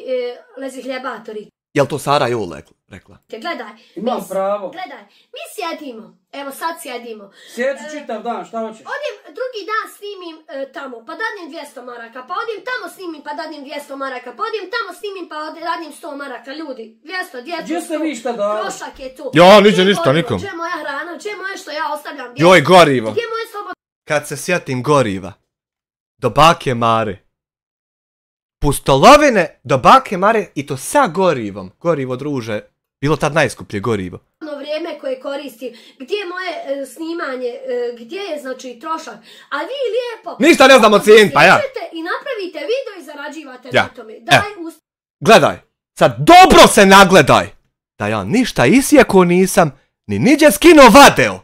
lezi hljebatori. Jel to Sara Jol rekla? Gledaj. Imam pravo. Gledaj, mi sjedimo. Evo sad sjedimo. Sjedi čitav dan, šta hoćeš? Odem drugi dan snimim tamo, pa dadnem 200 maraka, pa odem tamo snimim, pa dadnem 200 maraka, pa odem tamo snimim, pa dadnem 100 maraka, ljudi. 200, 200, gdje ste vi šta dali? Trošak je tu. Ja, niđe ništa nikom. Gdje je moja hrana, gdje je moje što ja ostavljam? Joj, gorivo. Gdje je moje slobodno? Kad se sjetim goriva, do bake Mare. Pustolovine do bake Mare i to sa gorivom. Gorivo, druže, bilo tad najskuplje gorivo. Vrijeme koje koristim, gdje je moje snimanje, gdje je znači trošak, a vi lijepo... Ništa ne znamo cijeniti, pa ja. I napravite video i zarađivate na tome. Gledaj, sad dobro se nagledaj, da ja ništa isjeko nisam, ni niđe skino vadeo,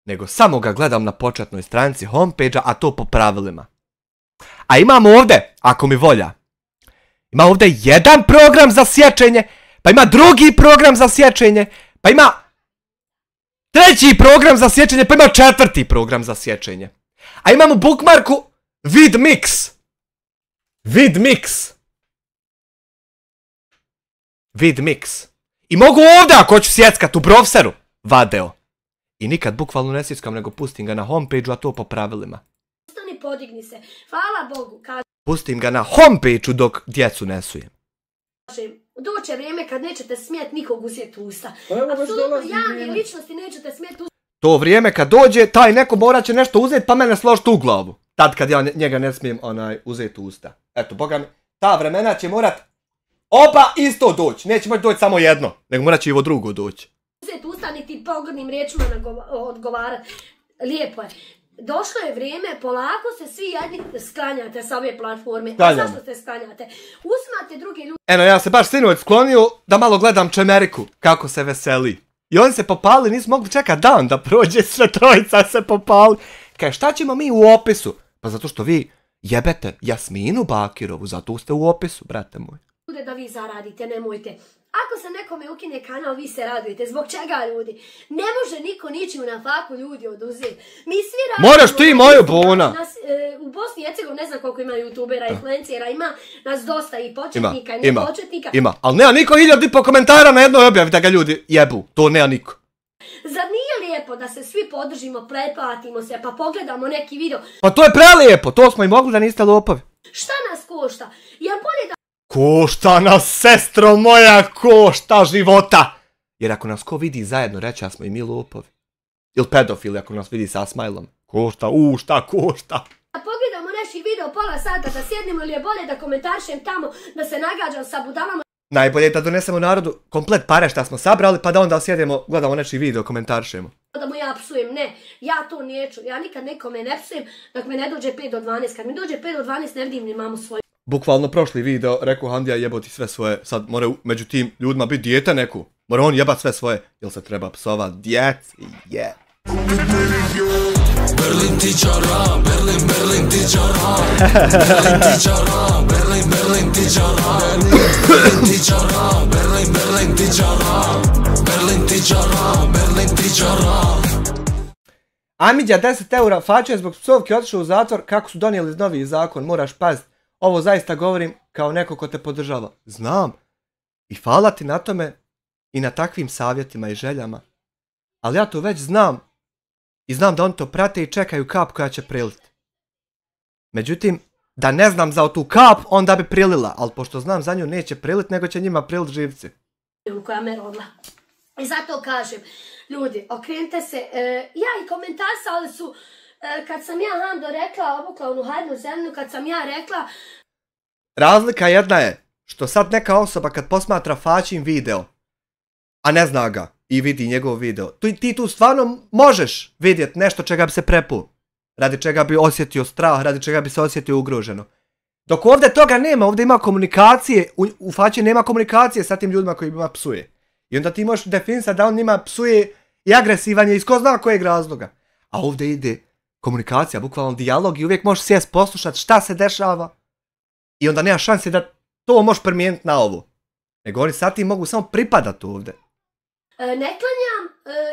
nego samo ga gledam na početnoj stranici homepage-a, a to po pravilima. A imamo ovdje, ako mi volja, ima ovdje jedan program za sječenje, pa ima drugi program za sječenje, pa ima treći program za sječenje, pa ima četvrti program za sječenje. A imamo bookmarku VidMix. VidMix. I mogu ovdje, ako hoću sjeckat u browseru, vadeo. I nikad bukvalno ne sjeckam, nego pustim ga na homepage-u, a to po pravilima. Podigni se. Hvala Bogu. Pustim ga na homepage-u dok djecu ne sujem. Doće vrijeme kad nećete smjeti nikog uzeti usta. Apsolutno javne ličnosti nećete smjeti usta. To vrijeme kad dođe, taj neko morat će nešto uzeti pa mene složiti u glavu. Tad kad ja njega ne smijem uzeti usta. Eto, boga mi, ta vremena će morat oba isto doći. Neće moći doći samo jedno, nego morat će i ovo drugo doći. Uzeti usta niti pogrdnim riječima odgovarati. Lijepo je. došlo je vrijeme, polako se svi jedni sklanjate sa ove platforme. Sklanjamo. A zašto se sklanjate? Uzmate drugi ljudi. Eno, ja se baš sinoć sklonio da malo gledam Čemeriku, kako se veseli. I oni se popali, nisu mogli čekati dan da prođe, sve trojica se popali. Kaj, šta ćemo mi u opisu? Pa zato što vi jebete Jasminu Bakirovu, zato ste u opisu, brate moj. Da vi zaradite, nemojte. Ako se nekome ukine kanal, vi se radujete. Zbog čega, ljudi? Ne može niko ničim na faku ljudi oduzeti. Mi svi radimo... Moraš ti moju, Bona! U Bosni i Hercegovini ne znam koliko ima youtubera, influencera, ima nas dosta i početnika i nepočetnika. Ima, ali nema niko 1000 komentara na jednoj objavi da ga ljudi jebu. To nema niko. Zar nije lijepo da se svi podržimo, pretplatimo se, pa pogledamo neki video? Pa to je prelijepo, to smo i mogli da niste lopovi. Šta nas košta? Jel bolje da... Košta nas, sestro moja, košta života. Jer ako nas ko vidi zajedno, reći, smo i mi lopovi. Ili pedofili ako nas vidi sa smajlom. Košta, šta košta. Da pogledamo neki video pola sata, da sjednemo, ili je bolje da komentaršem tamo, da se nagađam sa budalama. Najbolje je da donesemo narodu komplet pare šta smo sabrali, pa da onda sjedemo, gledamo neki video, komentaršemo. Da mu ja psujem, ne, ja to neću, ja nikad nekome ne psujem dok me ne dođe 5 do 12, kad mi dođe 5 do 12 ne vidim ni mamu svoju. Bukvalno prošli video, rekao Handija jeboti sve svoje, sad mora među tim ljudima biti dijete neku, mora on jebat sve svoje, jel se treba psovat djeci, je. Berlin ti čara, Berlin ti čara, Berlin ti čara, Berlin ti čara, Berlin ti čara, Berlin ti čara, Berlin ti čara, Berlin ti čara. Amidja 10 eura, Fačo je zbog psovke otišao u zatvor, kako su donijeli novi zakon, moraš paziti. Ovo zaista govorim kao neko ko te podržava. Znam. I hvala ti na tome i na takvim savjetima i željama. Ali ja to već znam. I znam da oni to prate i čekaju kap koja će priliti. Međutim, da ne znam za tu kap, onda bi prilila. Ali pošto znam za nju neće priliti, nego će njima priliti živci. Koja me rodila. I zato kažem, ljudi, okrenite se. Ja i komentarsali su, kad sam ja Hando rekla, obukla onu hajdnu zemlju, kad sam ja rekla... Razlika jedna je, što sad neka osoba kad posmatra Fačin video, a ne zna ga i vidi njegov video, ti tu stvarno možeš vidjeti nešto čega bi se prepuo. Radi čega bi osjetio strah, radi čega bi se osjetio ugroženo. Dok ovdje toga nema, ovdje ima komunikacije, u Fači nema komunikacije sa tim ljudima koji ima psuje. I onda ti možeš definisati da on njima psuje i agresivan je iz ko zna kojeg razloga. A ovdje ide komunikacija, bukvalno dijalog i uvijek možeš sjest poslušati šta se dešava. I onda nema šanse da to možeš primijeniti na ovo. Nego oni sad ti mogu samo pripadati ovdje. Ne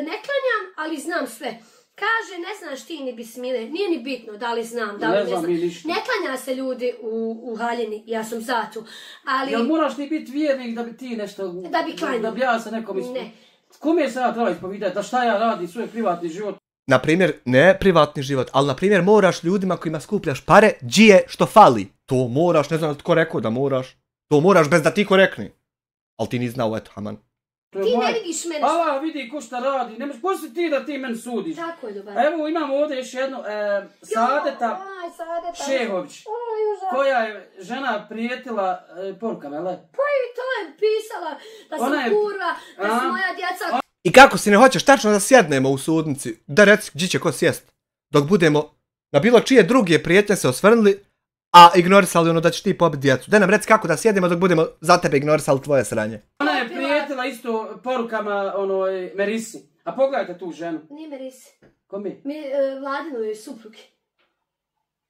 klanjam, ali znam sve. Kaže, ne znaš ti ni bismile, nije ni bitno da li znam, da li ne znam. Ne klanja se ljudi u haljini, ja sam za tu. Ali... Jel moraš ti biti vjernik da bi ti nešto... Da bi klanjao. Da bi ja se nekom ispo... Ne. Kome se ja treba ispovidati, da šta ja radim, svoj privatni život? Naprimjer, ne privatni život, ali naprimjer moraš ljudima kojima skupljaš pare, džije što fali. To moraš, ne znam tko rekao da moraš. To moraš bez da ti ko rekni. Ali ti ni znao, eto, haman. Ti ne vidiš mene što... A, vidi ko šta radi, nemaš, ko si ti da ti meni sudiš? Tako je, dobar. Evo imamo ovdje još jednu, Sadeta Šehović, koja je žena prijetila porukama, jel? Pa i to je pisala, da sam kurva, da su moja djeca... I kako si ne hoćeš tačno da sjednemo u sudnici, da reci gdje će ko sjest, dok budemo na bilo čije druge prijetnje se osvrnuli, a ignorisali ono da ćeš ti pobiti djecu. Da nam reci kako da sjedemo dok budemo za tebe ignorisali tvoje sranje. Ona je prijetila isto porukama Merisi. A pogledajte tu ženu. Nije Merisi. Ko mi? Vladinoj suprugi.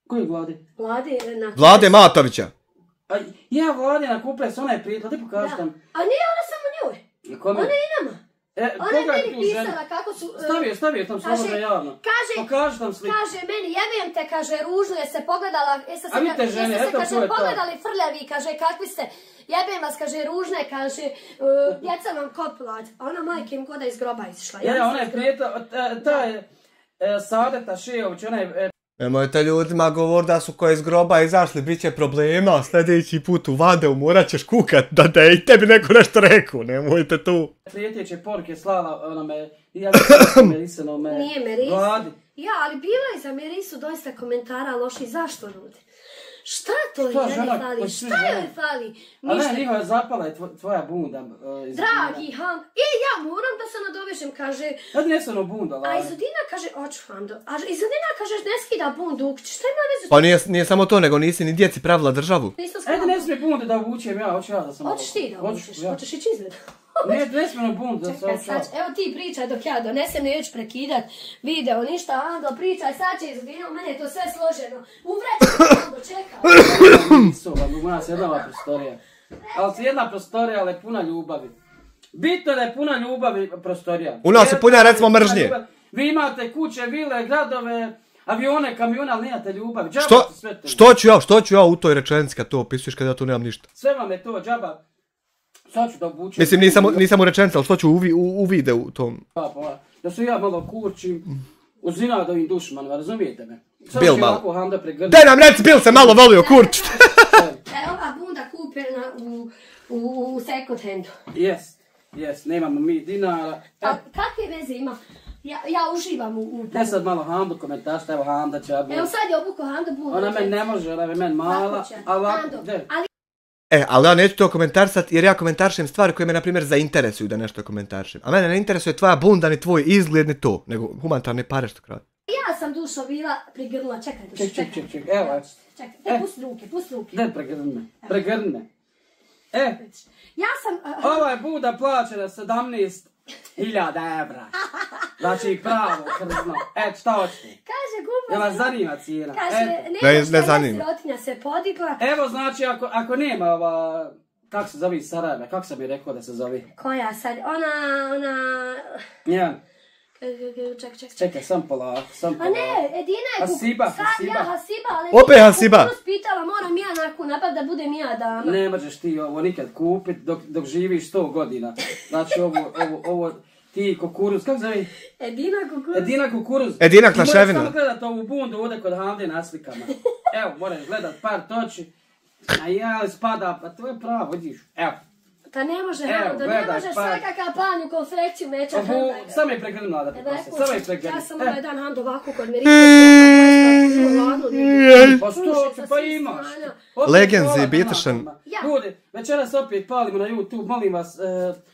Koji Vladi? Vlade Matovića. Ja Vlade na kuples, ona je prijetila, ti pokaži tam. A nije ona samo njoj. Ona je i nama. Ona je meni pisala kako su... Stavio tam slobodno javno. Pokaži tam sliku. Kaže meni, jebem te, kaže, ružno je se pogledala... A vidite žene, eto ko je to. Pogledali frljavi, kaže, kakvi ste... Jebem vas, kaže, ružne, kaže, djeca vam koplat. A ona majke im koda iz groba izišla. Ona je prijetila, ta je Sadeta Šehović, ona je... Nemojte ljudima govor da su koji iz groba izašli, bit će problema, sljedeći put u Vadeu morat ćeš kukat da je i tebi neko nešto rekao, nemojte tu. Prijeteće porke slala onome, Merisenome, Nije Merisi. Vladi. Ja, ali bilo je za Merisu doista komentara loši, zašto ljudi? Šta to joj fali? Šta joj fali? A ne, njihova zapala je tvoja bunda. Dragi Han, ja moram da se nadovežem dođem, kaže... Ja ne ono bunda, A Izudina kaže, oću Hando. A Izudina kaže, ne skida bund Dukić, šta ima veze? Pa nije samo to, nego nisi ni djeci pravila državu. Ajde, ne smije bunde da vučem ja, hoću ja da sam... Hoćeš ti da vučeš, hoćeš ići izgled. Ne smije bund da sam... Evo ti pričaj dok ja donesem, neću prekidat video, ništa, Hando, pričaj, sad će Izudina, u mene je to sve složeno. Uvreći, Hando, čekaj. Nisu, u nas jedna prostorija. Ali jedna prostorija, ali puna ljubavi. Bitno da je puna ljubavi prostorija. U nas je puna, recimo, mržnje. Vi imate kuće, vile, gradove, avione, kamione, ali nemate ljubavi. Što ću ja u toj rečenici kad to opisuješ kad ja tu nemam ništa? Sve vam je to, džaba. Sad ću da obučem. Mislim, nisam u rečenici, ali što ću u videu tom? Da se ja malo kurčim u zinadovim dušmanima, razumijete me? Bil malo. Daj Daj nam reci, Bil se malo volio kurčiti. Ova bunda kupljena u second handu. Jes, nemamo mi dinara. A kakve veze ima? Ja uživam u... Ne sad malo Handu komentaršta, evo Handa će... Evo sad je obuko Handa bundu. Ona meni ne može, ona je meni mala. Ali ja neću to komentarsat jer ja komentaršem stvari koje me, na primjer, zainteresuju da nešto komentaršem. A mene ne interesuje tvoja bunda, ni tvoj izgled, ni to, nego humanitarne pare što krati. Ja sam dušo bila prigrnula, čekaj dušo, čekaj. Evo. Čekaj, pusti ruke. Ne, pregrni me. Ja sam... Ova je bunda plaćena 17.000 evra. Znači pravo, krzno. Šta hoćete? Kaže, gumba... Jel vas zanima cijena? Kaže, ne zanima. Sirotinja se podigla. Evo, znači, ako nema ova... Kako se zove iz Sarajeva? Kako sam mi rekao da se zove? Koja sad? Ona... Njen. Čekaj, sam polako. A ne, Edina je... Hasiba. Hasiba, ali... Opet Hasiba. Kukuruz pitala, moram ja naku napad da budem ja dama. Ne možeš ti ovo nikad kupit dok živiš 100 godina. Znači ovo ti kukuruz, kako zove? Edina kukuruz. Edina Klaševina. Moraš samo gledat ovu bundu ovdje kod Hande na slikama. Evo, moraš gledat par toči. A ali spada, pa to je pravo, vidiš. Evo. Pa ne može, Hando, ne možeš svakakav plan u konfekciju meća. Samo je pregrnula da te prosim, samo je pregrnula. Ja sam ovaj dan Hando ovako kod Merike. Pa stoče, pa imaš. Legenzi, Bitašan. Bude, večeras opet palimo na YouTube, molim vas,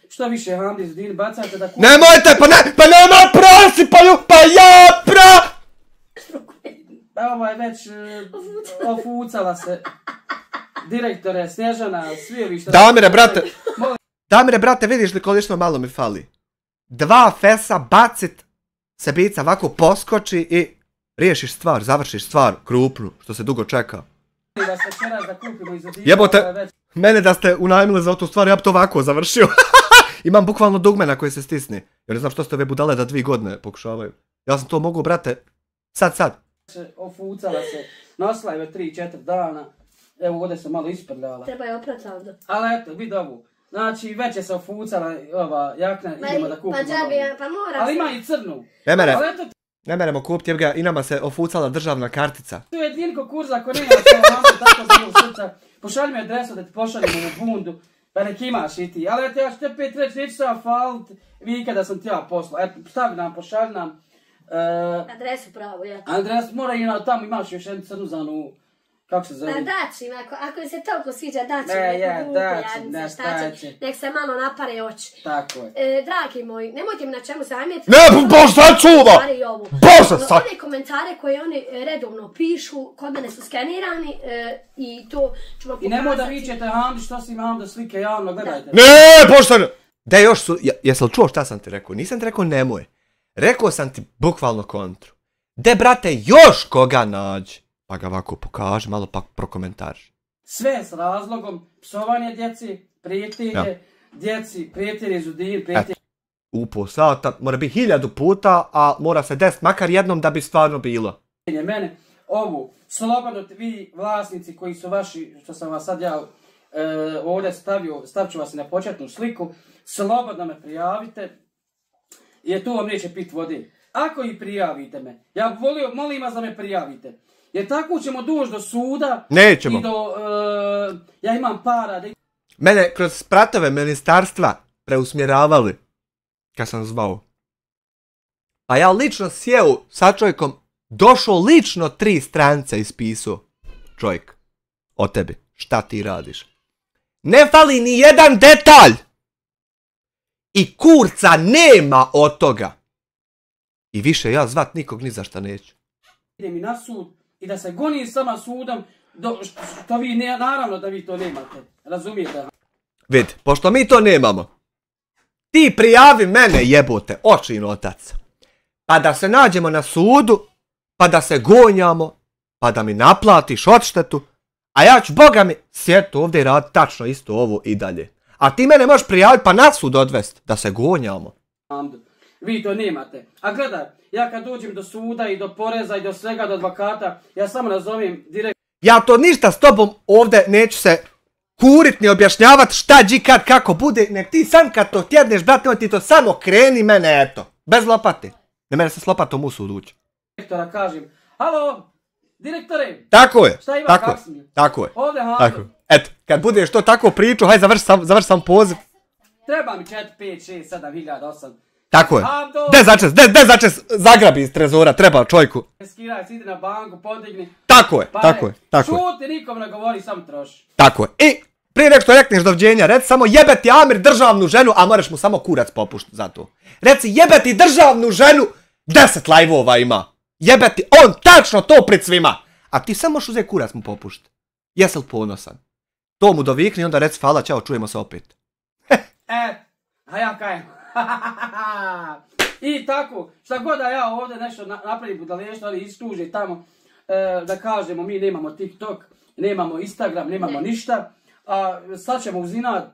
što više Handi Izudini bacate da... Nemojte, pa nema prosipaju, pa ja Ovo je već ofucala se. Direktore, Snježana, svi ovi što... Damire, brate, vidiš li koliko malo mi fali? 2 fesa bacit, Sebica ovako poskoči i riješiš stvar, završiš stvar, krupnu, što se dugo čeka. Jebote, mene da ste unajmili za tu stvar, ja bi to ovako završio. Imam bukvalno dugme na koje se stisni. Ja ne znam što ste ove budale da 2 godine pokušavaju. Ja sam to mogu, brate, sad. Ofucala se, nosila je 3-4 dana. Evo, ovdje sam malo isprljala. Treba je oprati ovdje. Ali eto, vidi ovu. Znači, već je se ofucala ova jakna, idemo da kupimo. Pa mora se. Ali ima i crnu. Ne meremo kupiti, jer ga i nama se ofucala državna kartica. Tu je Dinko Kurza, ako nema se ovako tako zbog srca. Pošalji mi adresu da ti pošaljem u bundu, pa nek imaš i ti. Ali eto, ja ću te 5 reći, neću se vam falit vi kada sam ti ja poslao. Eto, stavi nam, pošalji nam. Adresu pravo, ja. Adresu, mora i tamo imaš još jednu crnuzanu. Kako se zove? Pa daći im, ako im se toliko sviđa, daći im nek se malo napare oči. Tako je. Dragi moji, nemojte mi na čemu zamjeti. Ne, Bože, čuva! Bože, sad! Ove komentare koje oni redovno pišu, kod mene su skenirani i to ćemo pokazati. I nemoj da vičete, Handi, što si imam da slike javno, gledajte. Ne, Bože! Da još su, jesam li čuo šta sam ti rekao? Nisam ti rekao nemoj. Rekao sam ti bukvalno kontru. De, brate, još koga nađi. Pa ga ovako pokaži, malo pa prokomentariš. Sve s razlogom, psovanje djeci, prijetelje, djeci, prijatelji Izudini, prijatelji... Upo sata, mora biti 1000 puta, a mora se desiti makar jednom da bi stvarno bilo. Mene, ovu, slobodno vi vlasnici koji su vaši, što sam vas sad ja ovdje stavit ću vas na početnu sliku, slobodno me prijavite, jer tu vam neće pit vode. Ako i prijavite me, ja molim vas da me prijavite. Jer tako ćemo doći do suda. Nećemo. I do... ja imam para da... Mene kroz pratove ministarstva preusmjeravali. Kad sam zvao. A ja lično sjeo sa čovjekom. Došao lično 3 strance ispisao. Čovjek. O tebi. Šta ti radiš? Ne fali ni jedan detalj. I kurca nema od toga. I više ja zvat nikog ni za šta neću. Idem i na sud i da se goni sama sudom, što vi, naravno da vi to nemate. Razumijete? Vid, pošto mi to nemamo, ti prijavi mene jebote, očin otac. Pa da se nađemo na sudu, pa da se gonjamo, pa da mi naplatiš odštetu, a ja ću, boga mi, sjediti ovdje i raditi tačno isto ovo i dalje. A ti mene možeš prijaviti pa na sud odvesti, da se gonjamo. Vi to nemate. A gledaj, ja kad dođem do suda i do poreza i do svega, do advokata, ja samo nazovem direkt. Ja to ništa s tobom ovdje neću se kurit ni objašnjavat šta dži kad kako bude, nek ti sam kad to tjedneš, brate, ti to samo kreni mene, eto. Bez lopate. Ne mene se s lopatom u sud ući. Direktora kažem, halo, direktore. Tako je, šta ima, tako kak je, si? tako je. Ovdje Tako. Hando. Eto, kad budeš to tako priču, hajde završi sam poziv. Treba mi 4, 5, 6, 7 hiljada, 8. Tako je. Hando. De začes, zagrabi iz trezora, treba čovjeku. Skiraj, sidi na banku, podigni. Tako je, Pare. tako je, tako je. Šuti, nikom ne govori, sam troši. Tako je. I prije nek što rekneš doviđenja, reci samo jebeti Amir državnu ženu, a moraš mu samo kurac popušt za to. Reci jebeti državnu ženu, 10 lajvova ima. Jebeti, on tačno to pred svima. A ti samo možeš uzeti kurac mu popušt. Jesi li ponosan? To mu dovikni i onda reci hvala, čao, čujemo se opet. A ja kajem. I tako, šta god da ja ovdje nešto napravim budaleštvo, ali istuži tamo, da kažemo mi nemamo TikTok, nemamo Instagram, nemamo ništa, a sad ćemo uzinat,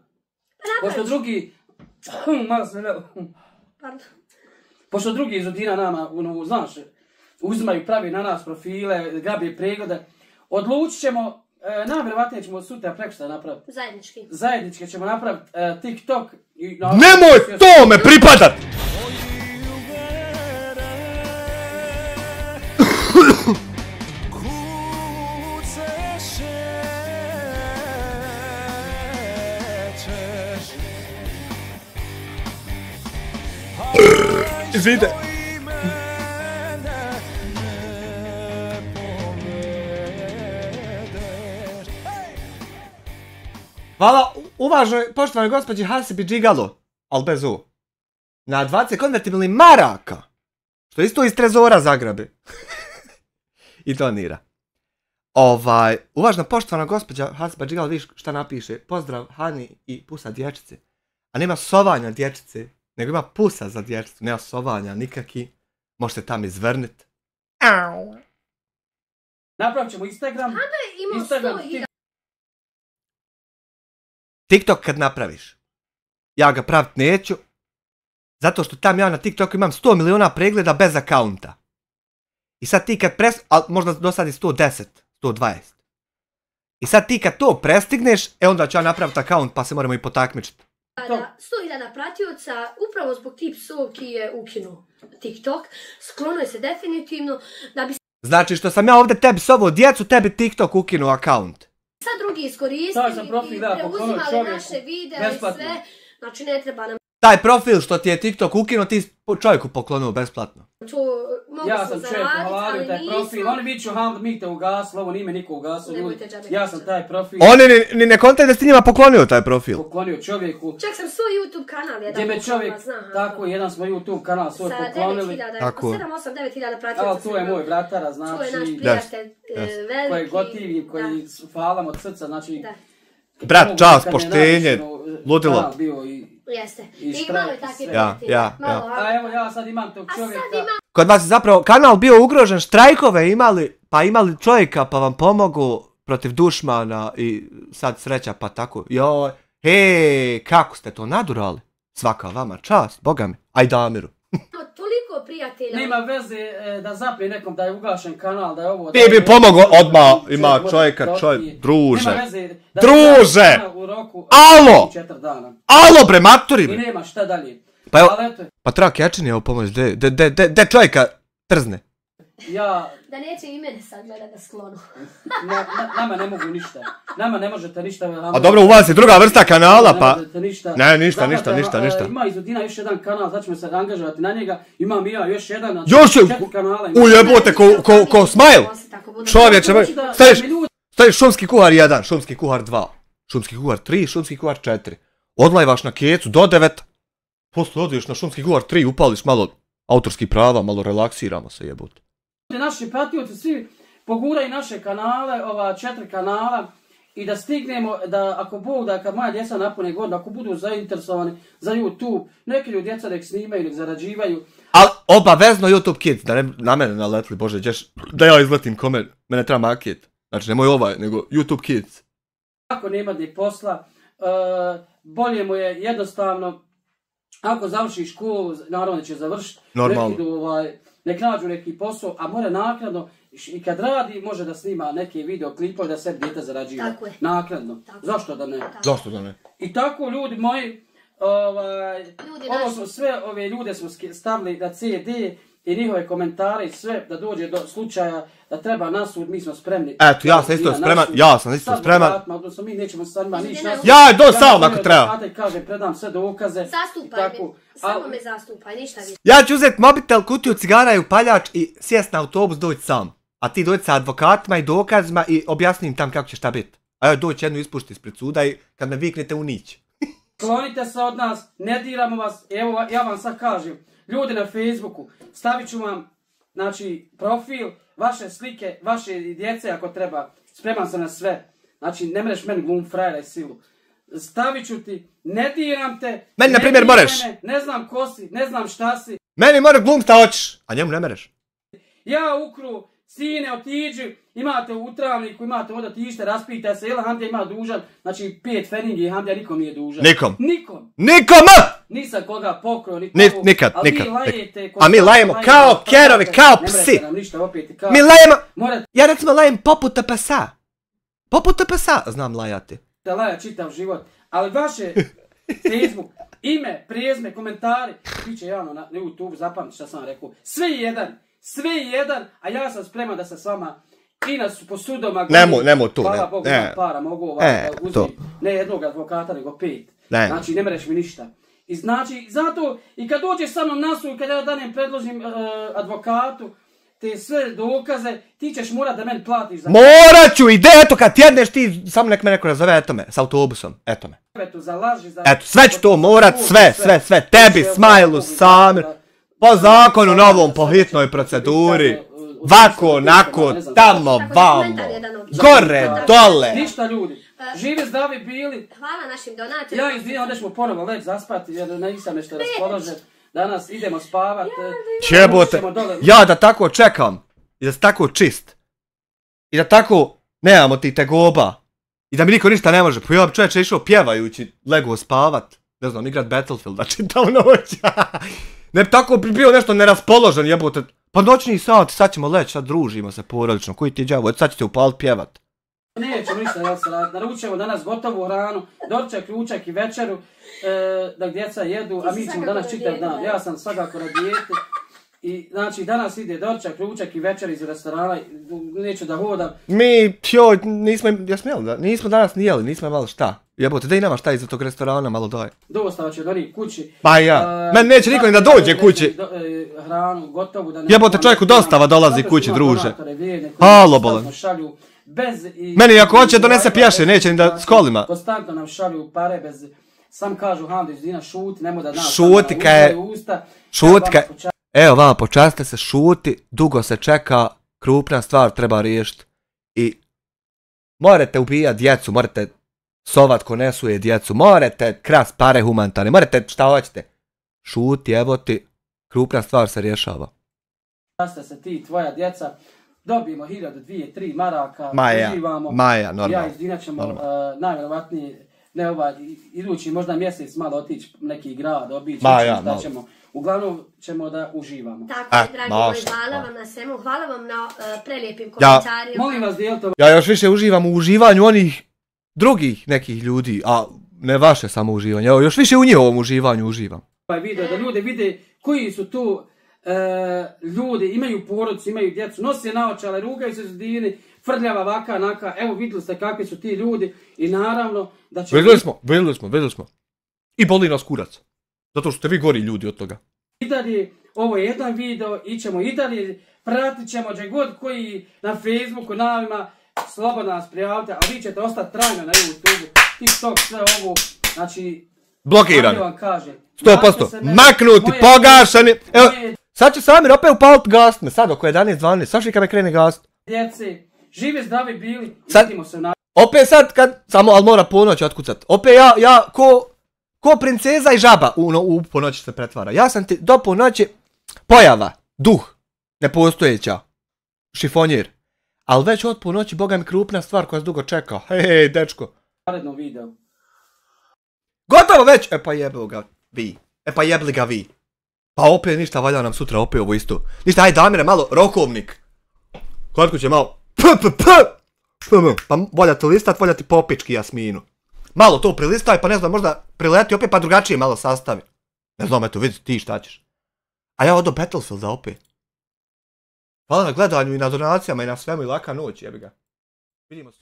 pošto drugi, malo se ne... Pošto drugi iz Udina nama, znaš, uzimaju, pravi na nas profile, grabi preglede, odlučit ćemo, najvjerovatnije ćemo sutra prekošta napraviti. Zajednički. Zajednički ćemo napraviti TikTok. Nemoj to me pripadat! Izvide. Hvala uvažnoj poštovanoj gospođi Hasibi Džigalo, al bez U, na 20 konvertibilnih maraka, što isto iz trezora zagrabi. I donira. Uvažna poštovana gospođa Hasiba Džigalo, vidiš šta napiše, pozdrav Hani i pusa dječice. A nema sovanja dječice, nego ima pusa za dječicu, nema sovanja nikaki, možete tam izvrnit. Napravit ćemo Instagram. Instagram. TikTok kad napraviš, ja ga pravit neću, zato što tam ja na TikToku imam 100 miliona pregleda bez akaunta. I sad ti kad ali možda dosadi 110, 120. I sad ti kad to prestigneš, onda ću ja napraviti akaunt pa se moramo i potakmičiti. 100.000 pratioca, upravo zbog tih psovki je ukinuo TikTok, sklonuo je se definitivno da bi... Znači što sam ja ovdje tebi sovo djecu, tebi TikTok ukinuo akaunt. Sad drugi iskoristili i preuzimali naše videa i sve, znači ne treba nam... Taj profil što ti je TikTok ukinuo, ti čovjeku poklonuo besplatno. Ja sam čovjek pohvalio taj profil, oni bit ću Hamd, mi te ugasili, ovo nije me niko ugasio, ljudi. Ja sam taj profil. Oni ni ne kontaju da si njima poklonio taj profil. Poklonio čovjeku. Čak sam svoj YouTube kanal jedan poklonila, čovjek, tako jedan smo YouTube kanal svoj poklonili. Sa 7-8-9.000 pratioca. To je moj bratara, znači. To je naš prijatelj, veliki. Koji gotivim, koji hvalam od srca, znači. Brat, čast, poštenje, ludilo. Jeste. I malo je takvi prijatelji. A evo ja sad imam tog čovjeka. Kod vas je zapravo kanal bio ugrožen, štrajkove imali, pa imali čovjeka pa vam pomogu protiv dušmana i sad sreća pa tako. Joj, hej, kako ste to nadurali? Svaka vama čast, boga mi. Aj Damiru. Toliko prijatelja. Nema veze da zapne nekom da je ugašen kanal, da je ovo... Ti bi pomogao odmah, ima čovjeka, druže. Nema veze. Druže! Alo! Alo bre, maturi bre! I nema šta dalje. Pa evo, pa treba Kečin je ovo pomoć, de čovjeka trzne. Ja... Da neće i mene sad gleda da sklonu. Nama ne mogu ništa. Nama ne možete ništa. A dobro, u vas je druga vrsta kanala, pa... Ne, ništa. Ima iz Udina još jedan kanal, sad ćemo se angažovati na njega. Imam i ja još jedan, još je, 4 kanala. Ujebote, ko Smile. Čovječe, staviš šumski kuhar 1, šumski kuhar 2, šumski kuhar 3, šumski kuhar 4. Odlajvaš na kecu do 9. Posle odeš na Šumski govor 3, upališ malo autorskih prava, malo relaksiramo se jebote. Naši pratioci svi poguraju naše kanale, ova 4 kanala i da stignemo, da ako Bog da kad moja djeca napune godinu, ako budu zainteresovani za YouTube, neki ljudi djeca nek snimaju, nek zarađivaju. Ali obavezno YouTube Kids, da ne na mene naletli, bože, da ja izletim kome, mene treba maket. Znači nemoj ovaj, nego YouTube Kids. Ako nema ni posla, bolje mu je jednostavno, ako završi školu, naravno će završiti, nek nađu neki posao, a mora naknadno, i kad radi, može da snima neke videoklipove da sebi dijete zarađiva. Naknadno. Zašto da ne? Zašto da ne? I tako, ljudi moji, ovo smo sve, ove ljude smo stavili na CD i njihove komentare i sve, da dođe do slučaja da treba na sud, mi smo spremni. Eto, ja sam isto spreman. Odnosno, mi nećemo sa njima ništa na sud. Ja, do sam ako treba. Kažem, predam sve dokaze. Zastupaj me, samo me zastupaj, ništa više. Ja ću uzeti mobitel, kutiju cigara i upaljač i sjest na autobus, doći sam. A ti dođi sa advokatima i dokazima i objasnim tam kako će šta biti. A ja doći jednu ispušti ispred suda i kad me viknete u nić. Klonite se od nas, ne diramo vas, evo ja vam sad kažem, ljudi na Facebooku, stavit ću vam, znači, profil, vaše slike, vaše djece ako treba, spreman sam na sve. Znači, ne mreš meni glum frajera i silu. Stavit ću ti, ne diram te, meni, na primjer, moreš. Ne znam ko si, ne znam šta si. Meni mora glum šta hoćeš, a njemu ne mereš. Ja ukru, sine, otiđi, imate u travniku, imate ovdje otište, raspitaj se, jel Hamdija ima dužan, znači 5 feningi i Hamdija nikom nije dužan. Nikom! Nisam koga pokrio, nikad. Lajete, a mi lajemo kao kerovi, kao psi. Mi lajemo, ja recimo lajem poput psa. Poput psa znam lajati. Da laja čitav život, ali vaše Facebook, ime, prijezme, komentari, piće javno na YouTube, zapamti šta sam rekao, sve je jedan, a ja sam spreman da se s vama i nas po sudoma... Nemo tu, hvala Bogu, imam para, mogu uzeti ne jednog advokata, nego 5. Znači, ne mereš mi ništa. I znači, zato, i kad dođeš sa mnom na sud, kad ja danem predložim advokatu, te sve dokaze, ti ćeš morat da meni platiš za... Morat ću, ide, eto, kad tjedneš ti, samo nek me neko nazove, eto me, s autobusom, eto me. Eto, sve ću to morat, sve, tebi, Smajlu, Samir, po zakonu novom, po hitnoj proceduri, vako, onako, tamo, vamo, gore, dole. Ništa ljudi, živi zdravi bili. Hvala našim donatorima. Ja izvijem, onda ćemo ponovo leći zaspati, jer nisam nešto raspoložen. Danas idemo spavat. Jebote, ja da tako čekam, i da si tako čist, i da tako nemamo ti tegoba, i da mi niko ništa ne može, pa ja bi čovječe išao pjevajući, lego spavat, ne znam, igrat Battlefield, da čitav noć. Ne bi tako bio nešto neraspoložen, jebote. Pa noćni sat, sad ćemo leći, sad družimo se porodično, koji ti je djavo, sad ćete upalit pjevat. Nećemo ništa da se raditi, naručujemo danas gotovu hranu, doručak, ručak i večeru, da djeca jedu, a mi ćemo danas čitav dan. Ja sam svakako na dijeti i znači danas ide doručak, ručak i večer iz restorana, neću da hodam. Mi, nismo danas ni jeli, nismo imali šta. Jebote, da i nama šta iza tog restorana malo daj. Dostava će donijeti kući. Pa ja, meni neće niko ni da dođe kući. Hranu gotovu da ne... Jebote, čovjeku dostava dolazi kući, druže. Halo, bolan. Meni ako hoće donese pješe, neće ni da s kolima. Konstantno nam šalju pare bez... Sam kažu Hamdi Zdina šuti, nemoj da nas... Šutika. Evo vama, počaste se, šuti, dugo se čeka, krupna stvar treba riješiti. I morate ubijati djecu, morate sovat ko nesuje djecu, morate krast pare humanitarne, morate šta hoćete. Šuti, evo ti, krupna stvar se rješava. Časte se ti, tvoja djeca, dobijemo 1000, 2, 3 maraka, uživamo. Maja, normalno. Ja i Zdina ćemo najvjerovatnije, ne idući možda mjesec malo otići neki grad, obići, šta ćemo. Uglavnom ćemo da uživamo. Tako, dragi moji, hvala vam na svemu, hvala vam na prelijepim komentarima. Molim vas, dijelite. Ja još više uživam u uživanju onih drugih nekih ljudi, a ne vaše samo uživanje. Ja još više u njihovom uživanju uživam. Ovaj video da ljudi vide koji su tu ljudi, imaju porodicu, imaju djecu, nose naočale, rugaju se Zdini, frljava vaka, naka, evo vidjeli ste kakvi su ti ljudi i naravno da će... Vidjeli smo. I boli nas kurac. Zato što ste vi gori ljudi od toga. I dalje, ovo je jedan video, ićemo i dalje, pratit ćemo gdje god koji na Facebooku, navima, slobodno nas prijavite, a vi ćete ostati trajno na YouTube, TikTok, sve ovo, znači... Blokirani. Vam kažem. 100%. Maknuti, pogašani. Evo, sad će Samir opet upalit gast me. Sad oko 11-12. Saši kad me krene gast. Djece, živi zdravi bili. Sad- Vidimo se na... Opet sad kad, samo, ali mora ponoć otkucat. Opet ja ko princeza i žaba u ponoći se pretvara. Ja sam ti do ponoći pojava, duh, nepostojeća, šifonjer. Ali već od ponoći, boga mi krupna stvar koja se dugo čeka. Hej, dečko. narednom videu. Gotovo već! E pa jebli ga vi. E pa jebli ga vi. Pa opet ništa, valja nam sutra opet ovo isto. Ništa, ajde Damire, malo rokovnik. Kod kuće malo pa volja ti listat, volja ti popički Jasminu. Malo to prilistaj, pa ne znam, možda prileti opet pa drugačije malo sastavi. Ne znam, eto, vidi ti šta ćeš. A ja odo Battlefielda opet. Hvala na gledanju i na donacijama i na svemu i laka noć, jebi ga. Vidimo se.